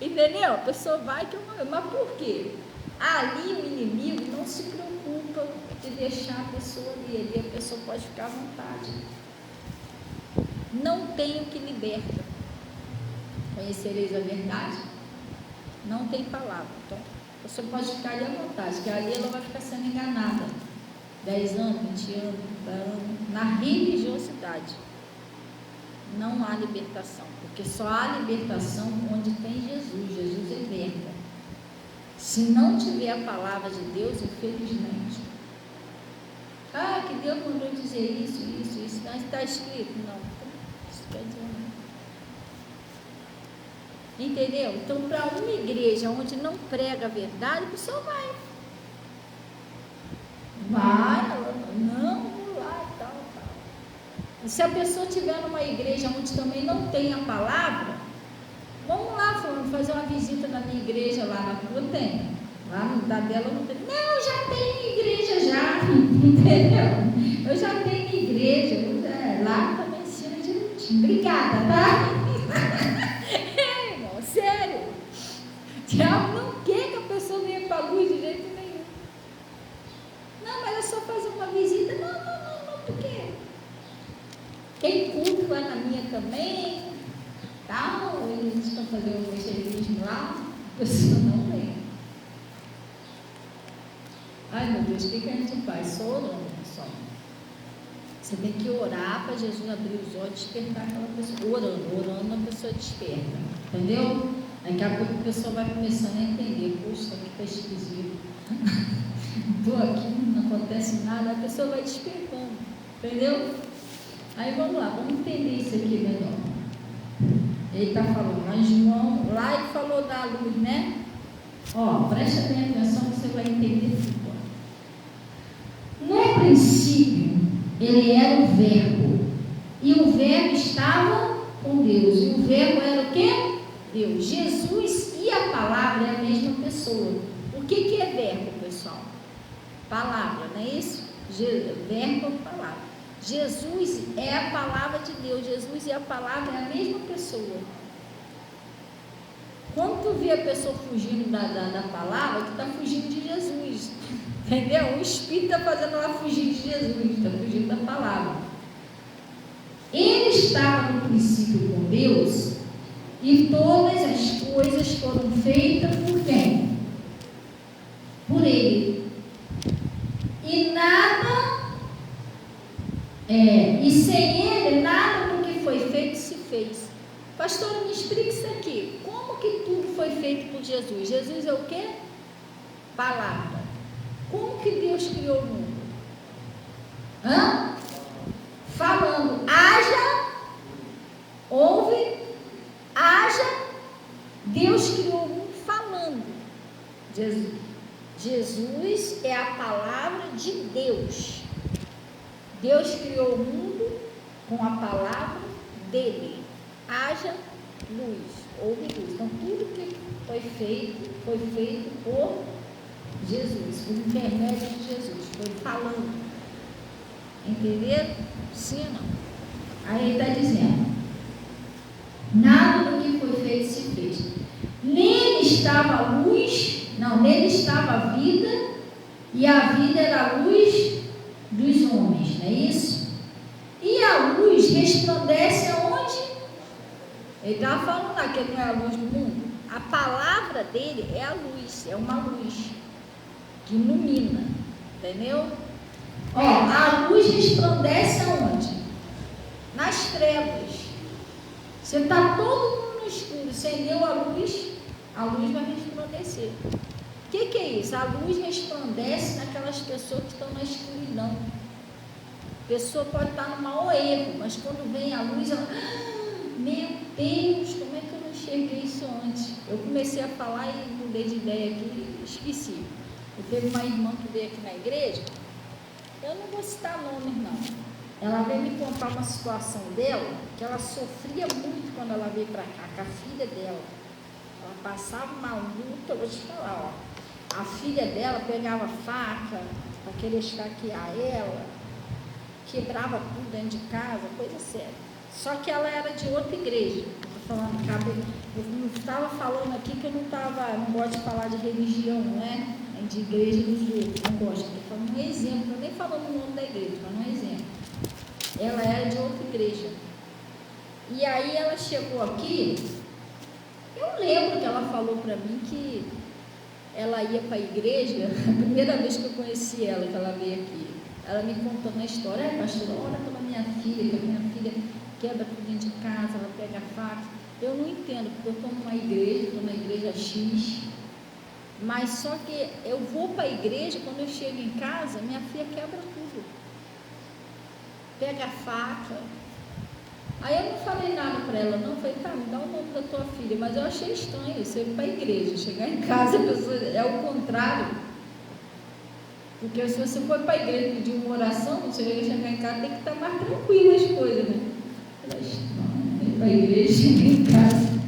Speaker 1: Entendeu? A pessoa vai que é uma bênção. Mas por quê? Ali o inimigo não se preocupa de deixar a pessoa ali. Ali a pessoa pode ficar à vontade. Não tem o que liberta. Conhecereis a verdade? Não tem palavra. Então, você pode ficar ali à vontade, que ali ela vai ficar sendo enganada. 10 anos, 20 anos, 30 anos. Na religiosidade, não há libertação. Porque só há libertação onde tem Jesus. Jesus liberta. Se não tiver a palavra de Deus, infelizmente. Ah, que Deus mandou dizer isso. Não está escrito. Não. Isso quer dizer não. Entendeu? Então, para uma igreja onde não prega a verdade, a pessoa vai. Ela não, vou lá e tal. E se a pessoa estiver numa igreja onde também não tem a palavra, vamos lá, fulano, fazer uma visita na minha igreja lá na rua, tem. Lá no da dela não tem. Não, já tem igreja já, entendeu? Eu já tenho igreja, lá também ensina direitinho. Obrigada, tá? Sério, o diabo não quer que a pessoa venha para a luz de jeito nenhum. Não, mas é só fazer uma visita. Não, por quê? Tem culto lá na minha também, tal, eles estão fazendo um evangelismo lá, a pessoa não vem. Ai meu Deus, o que a gente faz? Só orando, pessoal. Você tem que orar para Jesus abrir os olhos e despertar aquela pessoa. Orando a pessoa desperta. Entendeu? Daqui a pouco a pessoa vai começando a entender. Poxa, isso aqui está esquisito. Estou aqui, não acontece nada. A pessoa vai despertando. Entendeu? Aí vamos lá, vamos entender isso aqui melhor. Ele está falando, mas João, lá ele falou da luz, né? Ó, presta bem atenção que você vai entender tudo. No princípio, ele era o verbo. E o verbo estava com Deus. E o verbo era o quê? Deus. Jesus e a palavra é a mesma pessoa. O que é verbo, pessoal? Palavra, não é isso? Verbo é palavra. Jesus é a palavra de Deus. Jesus e a palavra é a mesma pessoa. Quando tu vê a pessoa fugindo da palavra, tu está fugindo de Jesus. Entendeu? O Espírito está fazendo ela fugir de Jesus, está fugindo da palavra. Ele estava no princípio com Deus, e todas as coisas foram feitas por quem? Por Ele. E nada, e sem Ele, nada do que foi feito se fez. Pastor, me explique isso aqui. Como que tudo foi feito por Jesus? Jesus é o quê? Palavra. Como que Deus criou o mundo? Falando, haja, ouve, haja. Deus criou o mundo falando. Jesus é a palavra de Deus. Deus criou o mundo com a palavra dele. Haja luz, houve luz. Então tudo que foi feito por Jesus, por intermédio de Jesus, foi falando. Entenderam? Sim ou não? Aí ele está dizendo: nada do que foi feito se fez. Nele estava a luz, nele estava a vida, e a vida era a luz dos homens, não é isso? E a luz resplandece aonde? Ele estava falando lá que ele não é a luz do mundo. A palavra dele é a luz, é uma luz que ilumina, entendeu? A luz resplandece aonde? Nas trevas. Você está todo mundo no escuro, acendeu a luz vai resplandecer. O que é isso? A luz resplandece naquelas pessoas que estão na escuridão. A pessoa pode estar no maior erro, mas quando vem a luz, ela... Meu Deus, como é que eu não enxerguei isso antes? Eu comecei a falar e mudei de ideia aqui e esqueci. Eu teve uma irmã que veio aqui na igreja, eu não vou citar nomes não. Ela veio me contar uma situação dela, que ela sofria muito quando ela veio para cá, com a filha dela. Ela passava uma luta, eu vou te falar, a filha dela pegava faca para querer esfaquear ela, quebrava tudo dentro de casa, coisa séria. Só que ela era de outra igreja. Eu não estava falando aqui que eu não gosto de falar de religião, né? De igreja dos outros, não gosto. Estou falando um exemplo, eu nem falando o nome da igreja, estou falando um exemplo. Ela era de outra igreja. E aí ela chegou aqui, eu lembro que ela falou para mim que ela ia para a igreja, a primeira vez que eu conheci ela, que ela veio aqui, ela me contou uma história: pastora, olha pela minha filha, que a minha filha quebra tudo dentro de casa, ela pega a faca. Eu não entendo, porque eu estou numa igreja, estou na igreja X, mas só que eu vou para a igreja, quando eu chego em casa, minha filha quebra tudo, pega a faca. Aí eu não falei nada para ela, não, falei, tá, me dá o nome da tua filha, mas eu achei estranho, você ir para a igreja, chegar em casa, a pessoa, é o contrário, porque se você for para a igreja pedir uma oração, você vai chegar em casa, tem que estar mais tranquilo as coisas, né? Para a igreja, chegar em casa.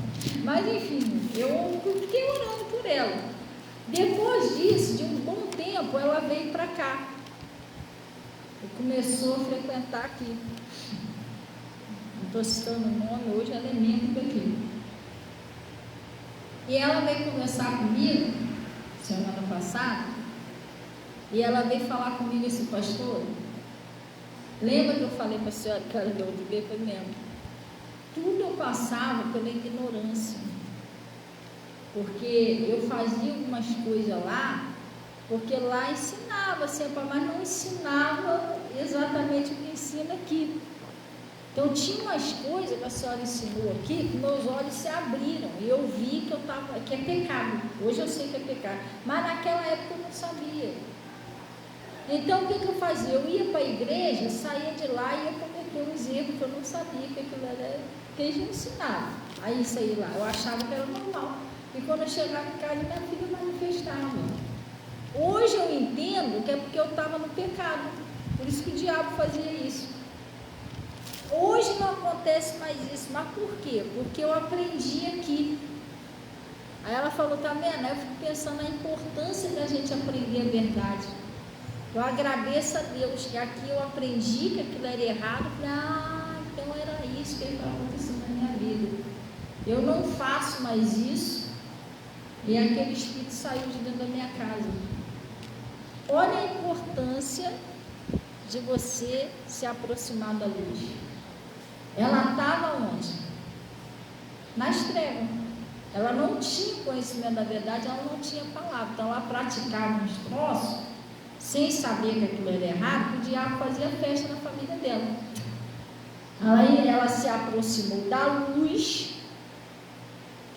Speaker 1: Mas enfim, eu fiquei orando por ela. Depois disso, de um bom tempo, ela veio para cá e começou a frequentar aqui. Não estou citando o nome, hoje ela é membro aqui. E ela veio conversar comigo semana passada, e ela veio falar comigo assim: pastor, lembra que eu falei para a senhora que ela deu outro dia? Eu lembro. Tudo eu passava pela ignorância, porque eu fazia algumas coisas lá, porque lá ensinava sempre, mas não ensinava exatamente o que ensina aqui. Então tinha umas coisas que a senhora ensinou aqui, que meus olhos se abriram, e eu vi que é pecado. Hoje eu sei que é pecado, mas naquela época eu não sabia. Então o que eu fazia? Eu ia para a igreja, saía de lá e ia cometer uns erros que eu não sabia que aquilo era, que eles me ensinavam. Aí saí lá, eu achava que era normal. E quando eu chegava em casa, minha filha manifestava. Hoje eu entendo que é porque eu estava no pecado, por isso que o diabo fazia isso. Hoje não acontece mais isso, mas por quê? Porque eu aprendi aqui. Aí ela falou, tá vendo? Aí eu fico pensando na importância da gente aprender a verdade. Eu agradeço a Deus que aqui eu aprendi que aquilo era errado. Falei, então era isso que estava acontecendo na minha vida. Eu não faço mais isso. E aquele espírito saiu de dentro da minha casa. Olha a importância de você se aproximar da luz. Ela estava onde? Nas trevas. Ela não tinha conhecimento da verdade, ela não tinha palavra. Então ela praticava uns troços, sem saber que aquilo era errado, que o diabo fazia festa na família dela. Aí ela se aproximou da luz,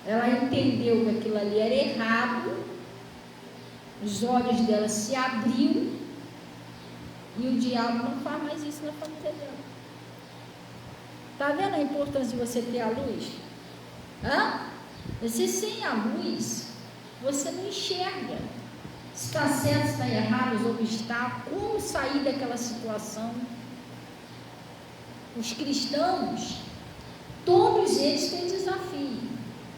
Speaker 1: ela entendeu que aquilo ali era errado, os olhos dela se abriu, e o diabo não faz mais isso na família dela. Está vendo a importância de você ter a luz? Você sem a luz, você não enxerga se está certo, se está errado, os obstáculos, como sair daquela situação. Os cristãos, todos eles têm desafio.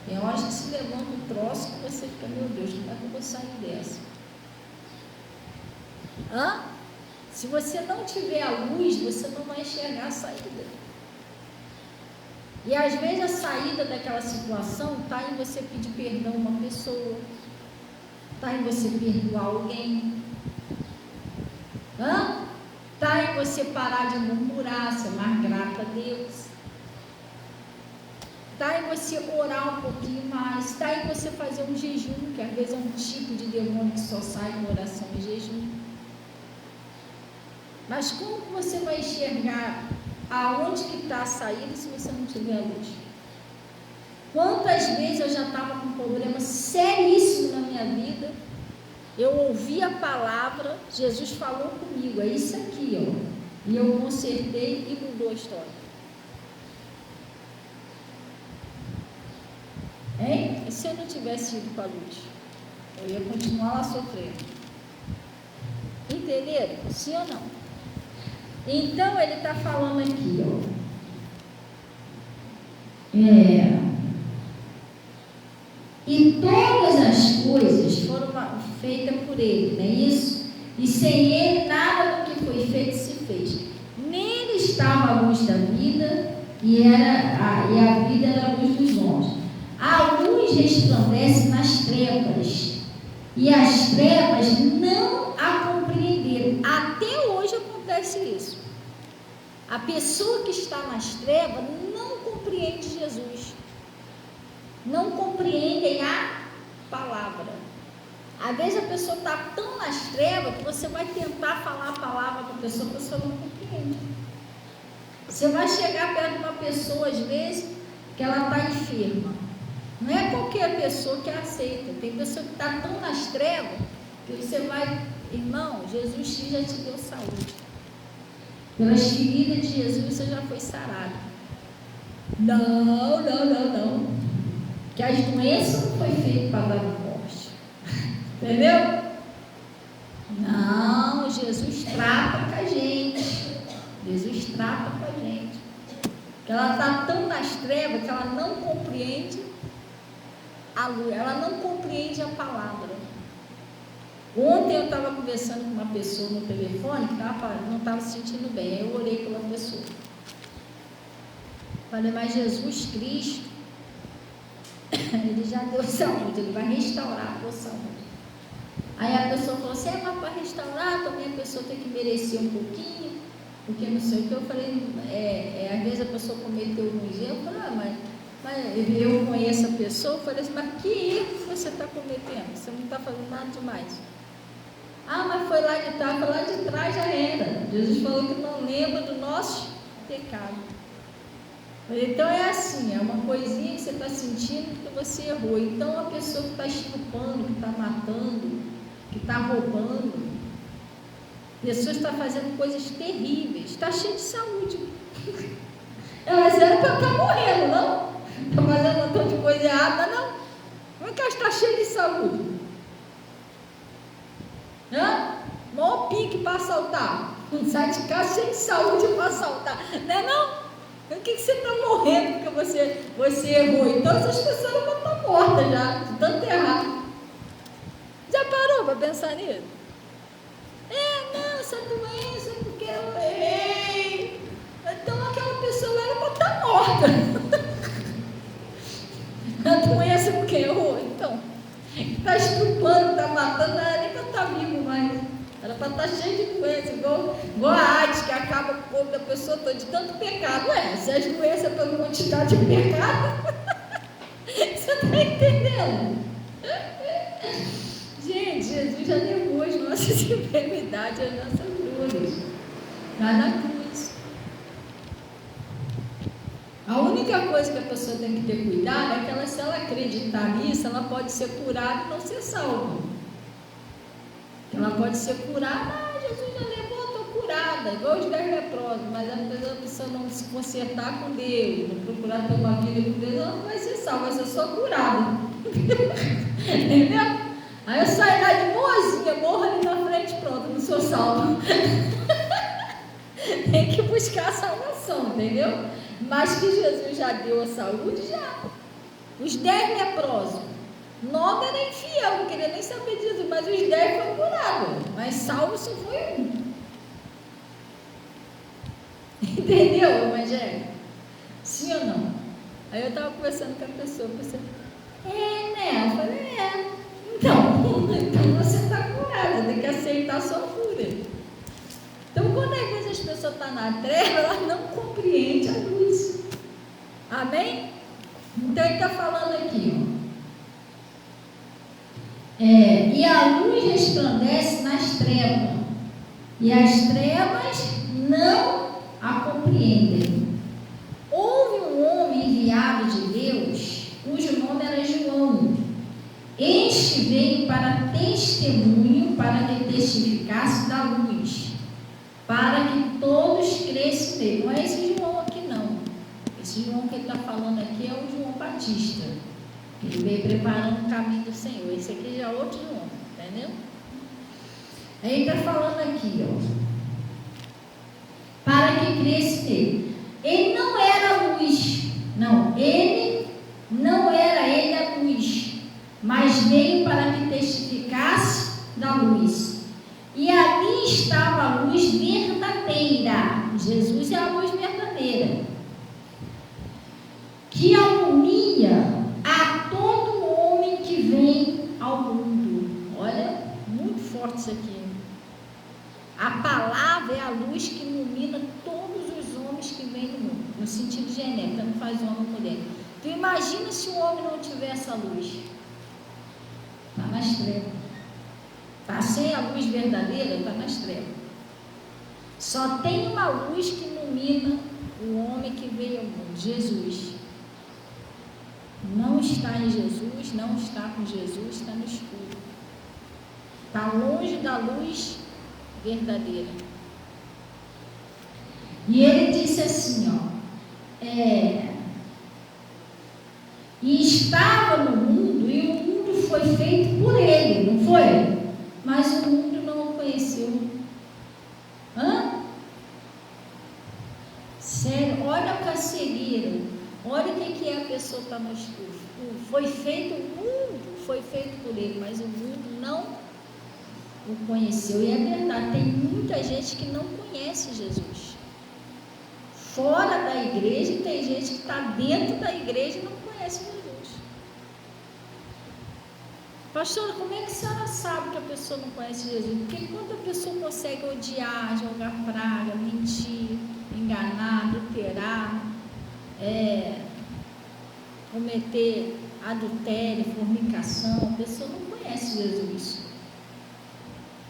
Speaker 1: Tem horas que se levanta um troço que você fica, meu Deus, como é que eu vou sair dessa? Se você não tiver a luz, você não vai enxergar a saída. E às vezes a saída daquela situação está em você pedir perdão a uma pessoa, está em você perdoar alguém, está em você parar de murmurar, ser mais grato a Deus, está em você orar um pouquinho mais, está em você fazer um jejum, que às vezes é um tipo de demônio que só sai com oração e jejum. Mas como que você vai enxergar aonde que está a saída se você não tiver a luz? Quantas vezes eu já estava com um problema seríssimo na minha vida, eu ouvi a palavra, Jesus falou comigo, é isso aqui, e eu consertei e mudou a história. E se eu não tivesse ido para a luz? Eu ia continuar lá sofrendo. Entenderam? Sim ou não? Então ele está falando aqui, e todas as coisas foram feitas por ele, não é isso? E sem ele nada do que foi feito se fez. Nele estava a luz da vida, e a vida era a luz dos homens. A luz resplandece nas trevas, e as trevas não a compreenderam. Até hoje acontece isso. A pessoa que está nas trevas não compreende Jesus, não compreende a palavra. Às vezes a pessoa está tão nas trevas que você vai tentar falar a palavra para a pessoa não compreende. Você vai chegar perto de uma pessoa, às vezes, que ela está enferma. Não é qualquer pessoa que aceita. Tem pessoa que está tão nas trevas que você vai, irmão, Jesus já te deu saúde. Pelas feridas de Jesus você já foi sarado. Não. Que as doenças não foi feito para dar morte. Entendeu? Não, Jesus trata com a gente. Jesus trata com a gente. Porque ela está tão nas trevas que ela não compreende a luz, ela não compreende a palavra. Ontem eu estava conversando com uma pessoa no telefone que não estava se sentindo bem. Aí eu orei pela pessoa. Falei, mas Jesus Cristo, Ele já deu saúde, Ele vai restaurar a tua saúde. Aí a pessoa falou assim, mas para restaurar também a pessoa tem que merecer um pouquinho, porque não sei o que. Eu falei, às vezes a pessoa cometeu um erro. Eu falei, mas eu conheço a pessoa. Eu falei assim, mas que erro você está cometendo? Você não está fazendo nada demais. Mas foi lá de trás, já era. Jesus falou que não lembra do nosso pecado. Então é assim, é uma coisinha que você está sentindo que você errou. Então a pessoa que está estupando, que está matando, que está roubando, a pessoa está fazendo coisas terríveis, está cheia de saúde. Elas eram para estar morrendo, não? Está fazendo um montão de coisa errada, não? Como é que ela está cheia de saúde? Maior pique para assaltar. Não sai de casa cheio de saúde para assaltar. Não é não? O que você está morrendo porque você errou? Então essas pessoas não estão morta já, de tanto errar. Já parou para pensar nisso? Não, essa doença é porque eu errei. Então aquela pessoa era para estar morta. A doença é porque errou, então. Está estrupando, está matando, não era nem para estar vivo mais. Era para estar cheio de doença, igual a AIDS, que acaba com o corpo da pessoa toda de tanto pecado. Se as doenças é pela quantidade de pecado, você está entendendo? Gente, Jesus já levou as nossas enfermidades, as nossas dores, lá na cruz. A única coisa que a pessoa tem que ter cuidado é que ela, se ela acreditar nisso, ela pode ser curada e não ser salva. Ela pode ser curada, Jesus já levou, estou curada, igual os 10 leprosos, mas a pessoa não se consertar com Deus, não procurar ter uma vida com Deus, ela não vai ser salva, vai ser só curada. Entendeu? Aí eu saio lá de boazinha, morro ali na frente, pronto, não sou salva. Tem que buscar a salvação, entendeu? Mas que Jesus já deu a saúde, já. Os 10 leprosos, 9 eram infiel, não queria nem saber disso, mas os 10 foram curados, mas salvo só foi um. Entendeu o evangelho? Sim ou não? Aí eu estava conversando com a pessoa, pensei, né? Eu falei, então você está curada, tem que aceitar a sua cura. Então, quando às vezes as pessoas estão na treva, elas não compreendem a luz. Amém? Então, ele está falando aqui, e a luz resplandece nas trevas, e as trevas não a compreendem. Houve um homem enviado de Deus, cujo nome era João. Este veio para testemunho, para que testificasse da luz, para que todos crescem nele. Não é esse João aqui, não. Esse João que ele está falando aqui é o João Batista. Ele veio preparando o caminho do Senhor. Esse aqui já é outro João, entendeu? Aí ele está falando aqui, para que cresce nele. Ele não era luz, não, ele não era ele a luz, mas veio para que testificasse da luz. E ali estava a luz verdadeira. Jesus é a luz verdadeira, que alumia a todo homem que vem ao mundo. Olha, muito forte isso aqui. A palavra é a luz que ilumina todos os homens que vêm no mundo, no sentido genérico, não faz homem ou mulher. Tu imagina se o homem não tiver essa luz? Está nas trevas. Está sem a luz verdadeira, está nas trevas. Só tem uma luz que ilumina o homem que veio ao mundo, Jesus. Não está em Jesus, não está com Jesus, está no escuro. Está longe da luz verdadeira. E ele disse assim, e estava no mundo, e o mundo foi feito por ele, não foi? Mas o mundo não o conheceu. Sério, olha a cegueira, olha o que é a pessoa que está no escuro. Foi feito o mundo, foi feito por ele, mas o mundo não o conheceu. E é verdade, tem muita gente que não conhece Jesus. Fora da igreja, e tem gente que está dentro da igreja e não conhece Jesus. Pastora, como é que a senhora sabe que a pessoa não conhece Jesus? Porque quando a pessoa consegue odiar, jogar praga, mentir, enganar, adulterar, cometer adultério, fornicação, a pessoa não conhece Jesus.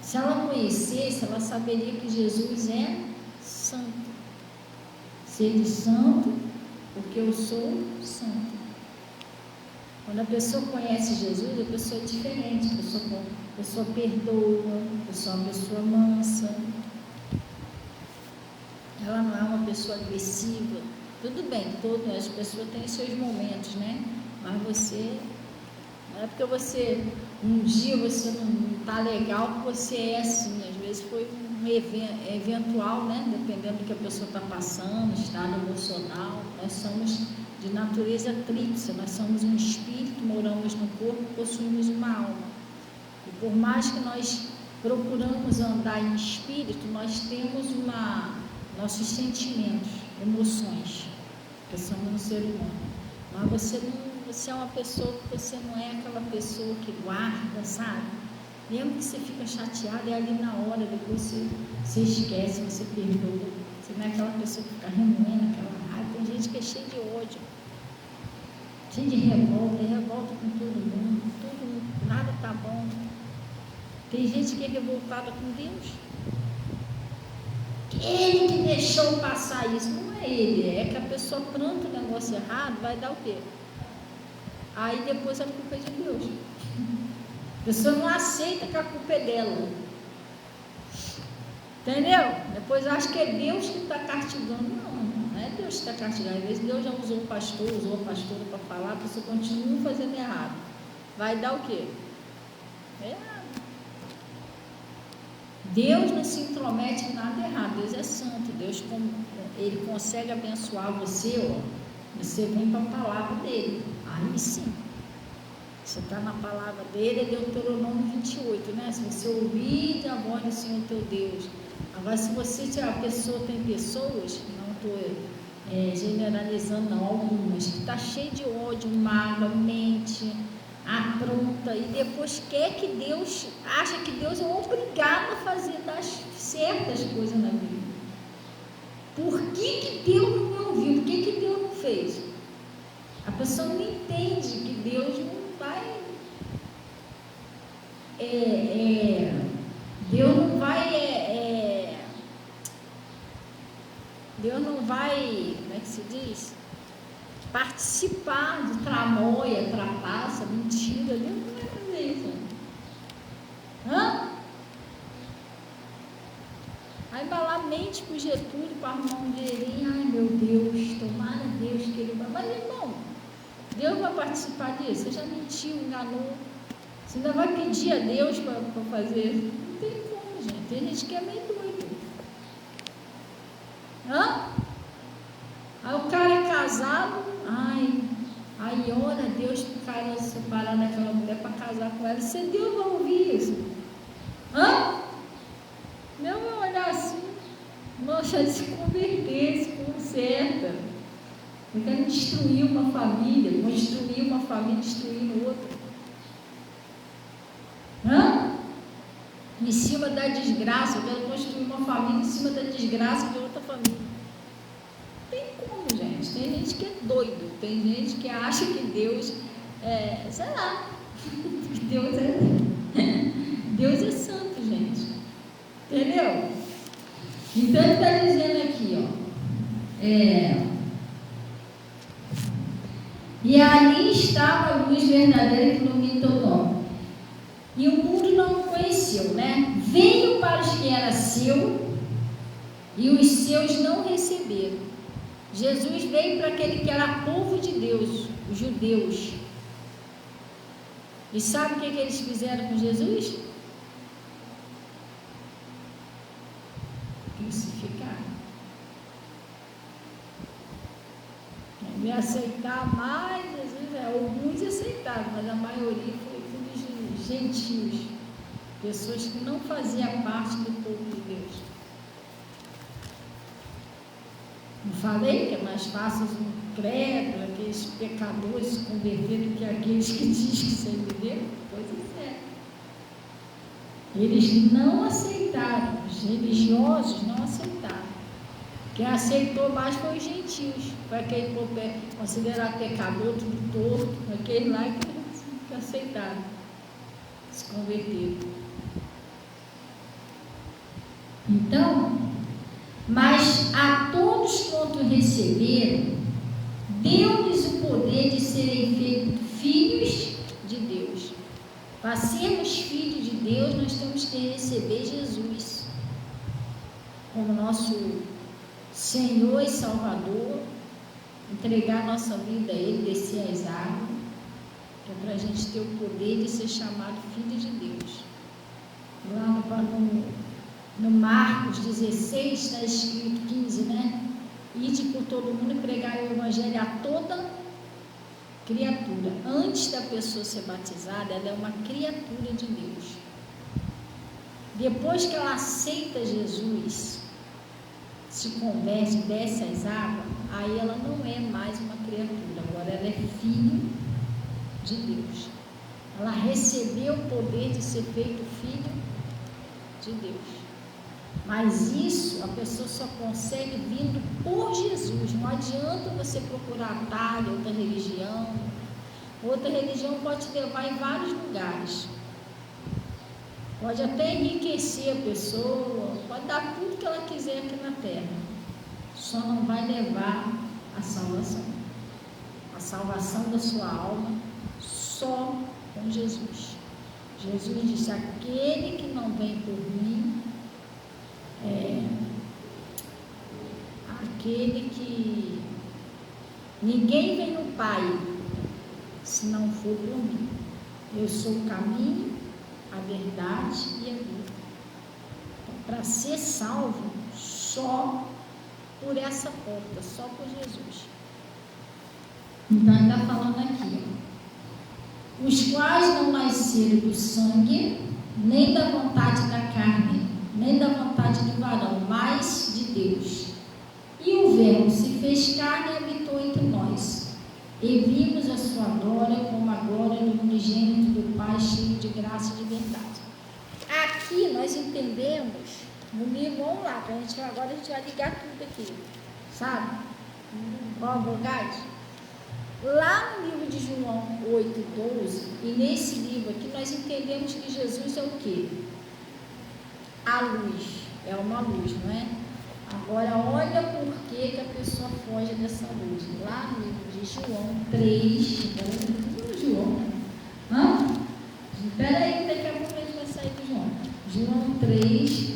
Speaker 1: Se ela conhecesse, ela saberia que Jesus é santo. Sede santo, porque eu sou santo. Quando a pessoa conhece Jesus, a pessoa é diferente, a pessoa perdoa, a pessoa é uma pessoa mansa. Ela não é uma pessoa agressiva. Tudo bem, as pessoas têm seus momentos, né? Mas você, não é porque um dia você não está legal que você é assim. Às vezes foi um eventual, né? Dependendo do que a pessoa está passando, estado emocional. Nós somos de natureza tríplice, nós somos um espírito, moramos no corpo, possuímos uma alma. E por mais que nós procuramos andar em espírito, nós temos nossos sentimentos, emoções, porque somos um ser humano. Mas você é uma pessoa que você não é aquela pessoa que guarda, sabe? Mesmo que você fica chateado, é ali na hora, depois você esquece, você perdoa. Você não é aquela pessoa que fica remoendo aquela raiva. Tem gente que é cheia de ódio, cheia de revolta com todo mundo, nada tá bom. Tem gente que é revoltada com Deus. Ele que deixou passar isso. Não é ele, é que a pessoa planta o negócio errado, vai dar o quê? Aí depois a culpa é de Deus. A pessoa não aceita que a culpa é dela. Entendeu? Depois acha que é Deus que está castigando. Não é Deus que está castigando. Às vezes Deus já usou o pastor, usou a pastora para falar, a pessoa continua fazendo errado. Vai dar o quê? Errado. Deus não se intromete em nada errado. Deus é santo. Deus, Ele consegue abençoar você, você vem para a palavra dele. Aí sim. Você está na palavra dele, é Deuteronômio 28, né? Se você ouvir a voz do Senhor teu Deus. Agora, se a pessoa tem pessoas, não estou generalizando não, algumas, que está cheio de ódio, mágoa, mente, apronta, e depois acha que Deus é obrigado a fazer certas coisas na vida. Por que Deus não me ouviu? Por que Deus não fez? A pessoa não entende que Deus não vai, Deus não vai, como é que se diz? Participar de tramóia, trapaça, mentira. Deus não vai fazer isso. Aí vai lá, mente com Getúlio para arrumar um dinheirinho. Ai meu Deus, tomara Deus que ele vai. Mas irmão, Deus vai participar disso? Você já mentiu, enganou. Você ainda vai pedir a Deus para fazer? Não tem como, gente. Tem gente que é meio doido. Aí o cara é casado, aí ora a Deus para o cara separar daquela mulher para casar com ela. Se Deus vai ouvir isso? Deus vai olhar assim, nossa, ele se converter, se conserta. Eu quero destruir uma família, destruindo outra. Em cima da desgraça, eu quero construir uma família em cima da desgraça de outra família. Não tem como, gente. Tem gente que é doido, tem gente que acha que Deus sei lá, Deus é santo, gente. Entendeu? Então ele está dizendo aqui, e ali estava a luz verdadeira que ilumina teu nome. E o mundo não o conheceu, né? Veio para os que era seu e os seus não receberam. Jesus veio para aquele que era povo de Deus, os judeus. E sabe o que eles fizeram com Jesus? Crucificaram. Me aceitar mais, alguns aceitaram, mas a maioria foi tudo gentios, pessoas que não faziam parte do povo de Deus. Não falei que é mais fácil um credo, aqueles pecadores se converterem do que aqueles que dizem que sem viver? Pois é. Eles não aceitaram, os religiosos não aceitaram. Quem aceitou mais foi os gentios, foi aquele considerado pecador, tudo torto, aquele lá que aceitaram, se converteram. Então, mas a todos quanto receberam, deu-lhes o poder de serem feitos filhos de Deus. Para sermos filhos de Deus, nós temos que receber Jesus como nosso Senhor e Salvador, entregar nossa vida a Ele, descer as águas, que é para a gente ter o poder de ser chamado filho de Deus. Lá no No Marcos 16 está escrito 15, né? Ide por todo mundo e pregar o evangelho a toda criatura. Antes da pessoa ser batizada, ela é uma criatura de Deus. Depois que ela aceita Jesus, se converte, desce as águas, aí ela não é mais uma criatura, agora ela é filho de Deus. Ela recebeu o poder de ser feito filho de Deus. Mas isso a pessoa só consegue vindo por Jesus. Não adianta você procurar atalho, outra religião. Outra religião pode te levar em vários lugares. Pode até enriquecer a pessoa, pode dar tudo que ela quiser aqui na terra. Só não vai levar a salvação. A salvação da sua alma só com Jesus. Jesus disse: aquele que não vem por mim, aquele que ninguém vem no Pai se não for por mim. Eu sou o caminho, a verdade e a vida. Então, para ser salvo, só por essa porta, só por Jesus. Então, ele está falando aqui, ó, os quais não nasceram do sangue, nem da vontade da carne, nem da vontade do varão, mas de Deus. E o Verbo se fez carne e habitou entre nós. E vimos a sua glória como a glória do unigênito do Pai, cheio de graça e de verdade. Aqui nós entendemos, vamos lá, agora a gente vai ligar tudo aqui, sabe? Qual a verdade? Lá no livro de João 8:12, e nesse livro aqui nós entendemos que Jesus é o quê? A luz, é uma luz, não é? Agora olha por que a pessoa foge dessa luz. Lá no livro de João 3, espera aí, daqui a pouco a gente vai sair do João. João 3,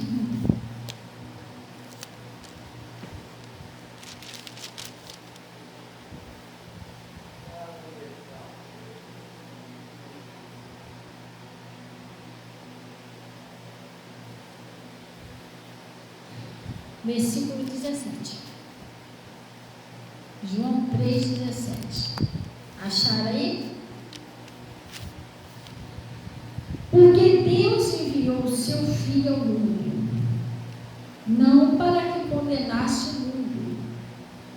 Speaker 1: versículo 17. João 3,17. Acharam aí? Porque Deus enviou o seu Filho ao mundo, não para que condenasse o mundo,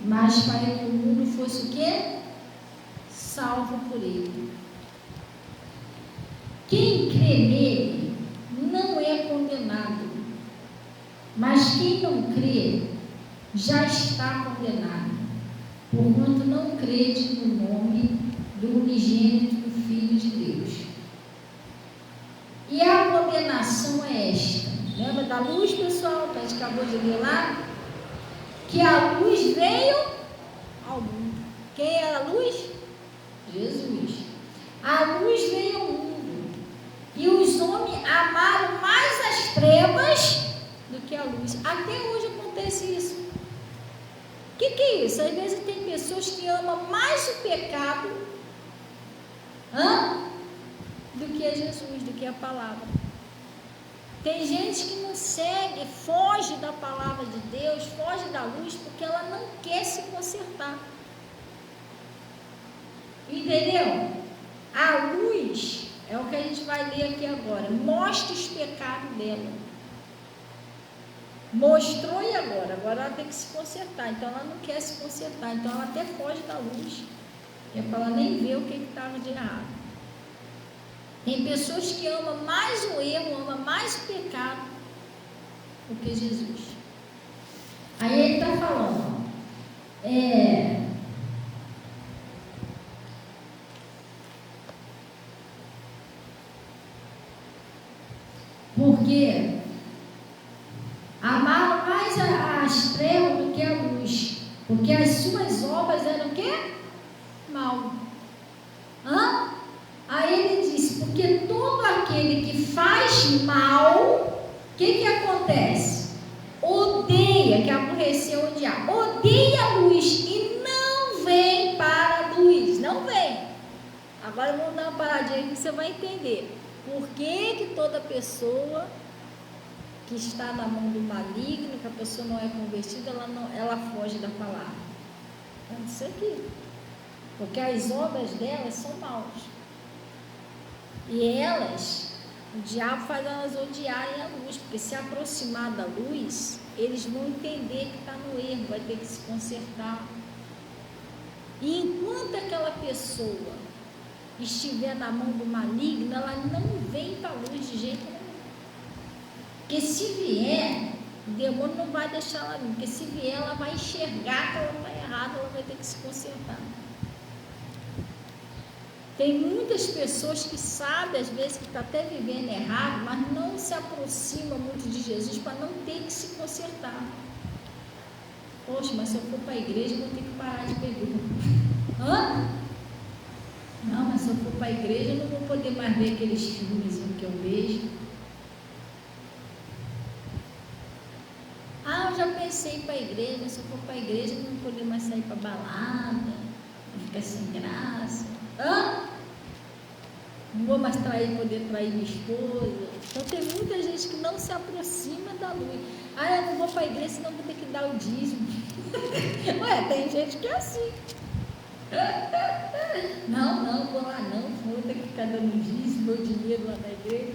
Speaker 1: mas para que o mundo fosse o quê? Salvo por ele. Quem crê nele não é condenado, mas quem não crê já está condenado, porquanto não crede no nome do unigênito do Filho de Deus. E a condenação é esta. Lembra da luz, pessoal? Que a gente acabou de ler lá? Que a luz veio ao mundo. Quem era a luz? Jesus. A luz veio ao mundo. E os homens amaram mais as trevas do que a luz. Até hoje acontece isso. O que é isso? Às vezes tem pessoas que amam mais o pecado do que a Jesus, do que a palavra. Tem gente que não segue, foge da palavra de Deus, foge da luz, porque ela não quer se consertar. Entendeu? A luz é o que a gente vai ler aqui agora. Mostra os pecados dela. Mostrou e agora ela tem que se consertar. Então ela não quer se consertar, então ela até foge da luz, é para ela nem ver o que estava de errado. Tem pessoas que amam mais o erro, amam mais o pecado do que Jesus. Aí ele está falando, porque amaram mais as trevas do que a luz, porque as suas obras eram o quê? Mal. Aí ele disse, porque todo aquele que faz mal, o que acontece? Odeia, que aborreceu odiar, odeia a luz e não vem para a luz, não vem. Agora vamos dar uma paradinha que você vai entender por que toda pessoa que está na mão do maligno, que a pessoa não é convertida, ela foge da palavra. Então, isso aqui. Porque as obras delas são maus. E elas, o diabo faz elas odiarem a luz, porque se aproximar da luz, eles vão entender que está no erro, vai ter que se consertar. E enquanto aquela pessoa estiver na mão do maligno, ela não vem para a luz de jeito nenhum. Porque se vier, o demônio não vai deixar ela vir, porque se vier, ela vai enxergar que ela está errada, ela vai ter que se consertar. Tem muitas pessoas que sabem, às vezes, que está até vivendo errado, mas não se aproximam muito de Jesus para não ter que se consertar. Poxa, mas se eu for para a igreja, eu vou ter que parar de beber. Hã? Não, mas se eu for para a igreja, eu não vou poder mais ver aqueles filmes que eu vejo. Ah, eu já pensei em ir para a igreja, mas se eu for para a igreja, eu não vou poder mais sair para balada, vou ficar sem graça. Hã? Não vou mais poder trair minha esposa. Então tem muita gente que não se aproxima da luz. Ah, eu não vou para a igreja, senão vou ter que dar o dízimo. Ué, tem gente que é assim. Não, vou lá não, vou ter que ficar dando dízimo, meu dinheiro lá na igreja.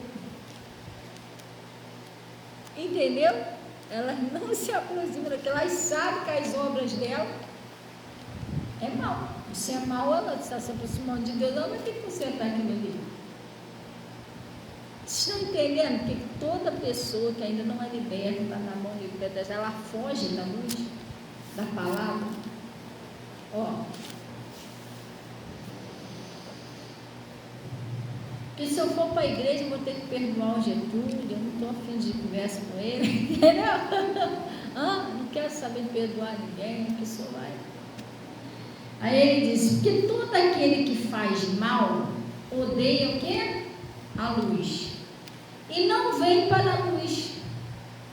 Speaker 1: Entendeu? Elas não se aproximam daquilo, elas sabem que as obras dela é mal. Se é mal, ela está se aproximando de Deus, ela vai ter que consertar aquilo ali. Vocês estão entendendo? Porque toda pessoa que ainda não é liberta, está na mão de Deus, ela foge da luz, da palavra. Ó. Porque se eu for para a igreja, eu vou ter que perdoar o Getúlio, eu não estou afim de conversa com ele, entendeu? Não quero saber de perdoar ninguém, a pessoa vai. Aí ele diz, porque todo aquele que faz mal, odeia o quê? A luz. E não vem para a luz.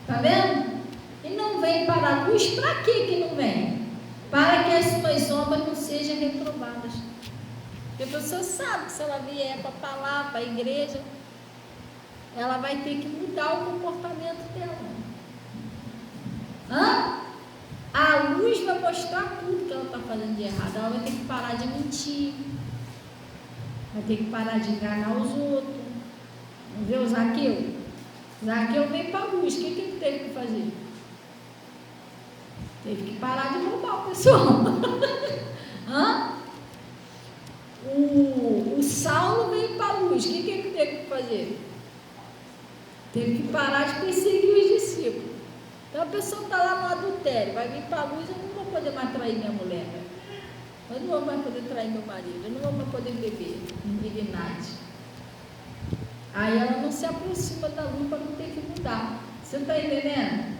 Speaker 1: Está vendo? E não vem para a luz, para que não vem? Para que as suas obras não sejam reprovadas. Porque a pessoa sabe que se ela vier para falar, para a igreja, ela vai ter que mudar o comportamento dela. A luz vai mostrar tudo que ela está fazendo de errado. Ela vai ter que parar de mentir, vai ter que parar de enganar os outros. Não vê o Zaqueu? Zaqueu veio para a luz, o que ele teve que fazer? Teve que parar de roubar o pessoal. O Saulo veio para a luz, o que ele teve que fazer? Teve que parar de perseguir os discípulos. Então a pessoa está lá no adultério, vai vir para a luz, eu não vou poder mais trair minha mulher, eu não vou mais poder trair meu marido, eu não vou mais poder beber indignidade. Aí ela não se aproxima da luz para não ter que mudar. Você está entendendo?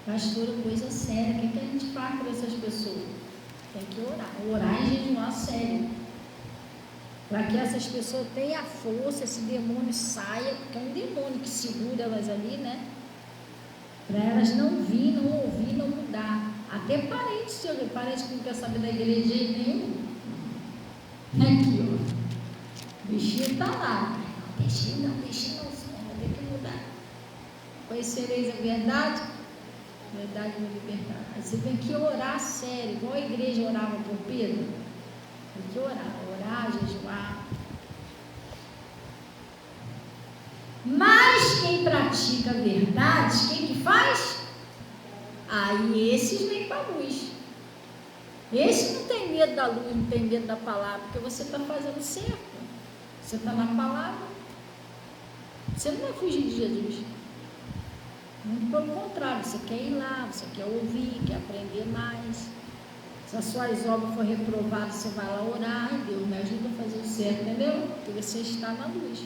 Speaker 1: Pastora, coisa séria, o que a gente faz para essas pessoas? Tem que orar e jejuar sério, para que essas pessoas tenham a força, esse demônio saia, porque é um demônio que segura elas ali, né? Para elas não vir, não ouvir, não mudar. Até parentes que não quer saber da igreja de jeito nenhum. Aqui, ó. O bichinho está lá. Não, bichinho não, vai ter que mudar. Conhecereis a verdade? A verdade me libertar. Aí você tem que orar sério, igual a igreja orava por Pedro. Tem que orar, jejuar. Mas quem pratica a verdade, quem que faz? Aí esses vêm para a luz. Esse não tem medo da luz, não tem medo da palavra, porque você está fazendo certo. Você está na palavra. Você não vai fugir de Jesus. Muito pelo contrário, você quer ir lá, você quer ouvir, quer aprender mais. Se as suas obras forem reprovadas, você vai lá orar, e Deus me ajuda a fazer o certo, entendeu? Porque você está na luz.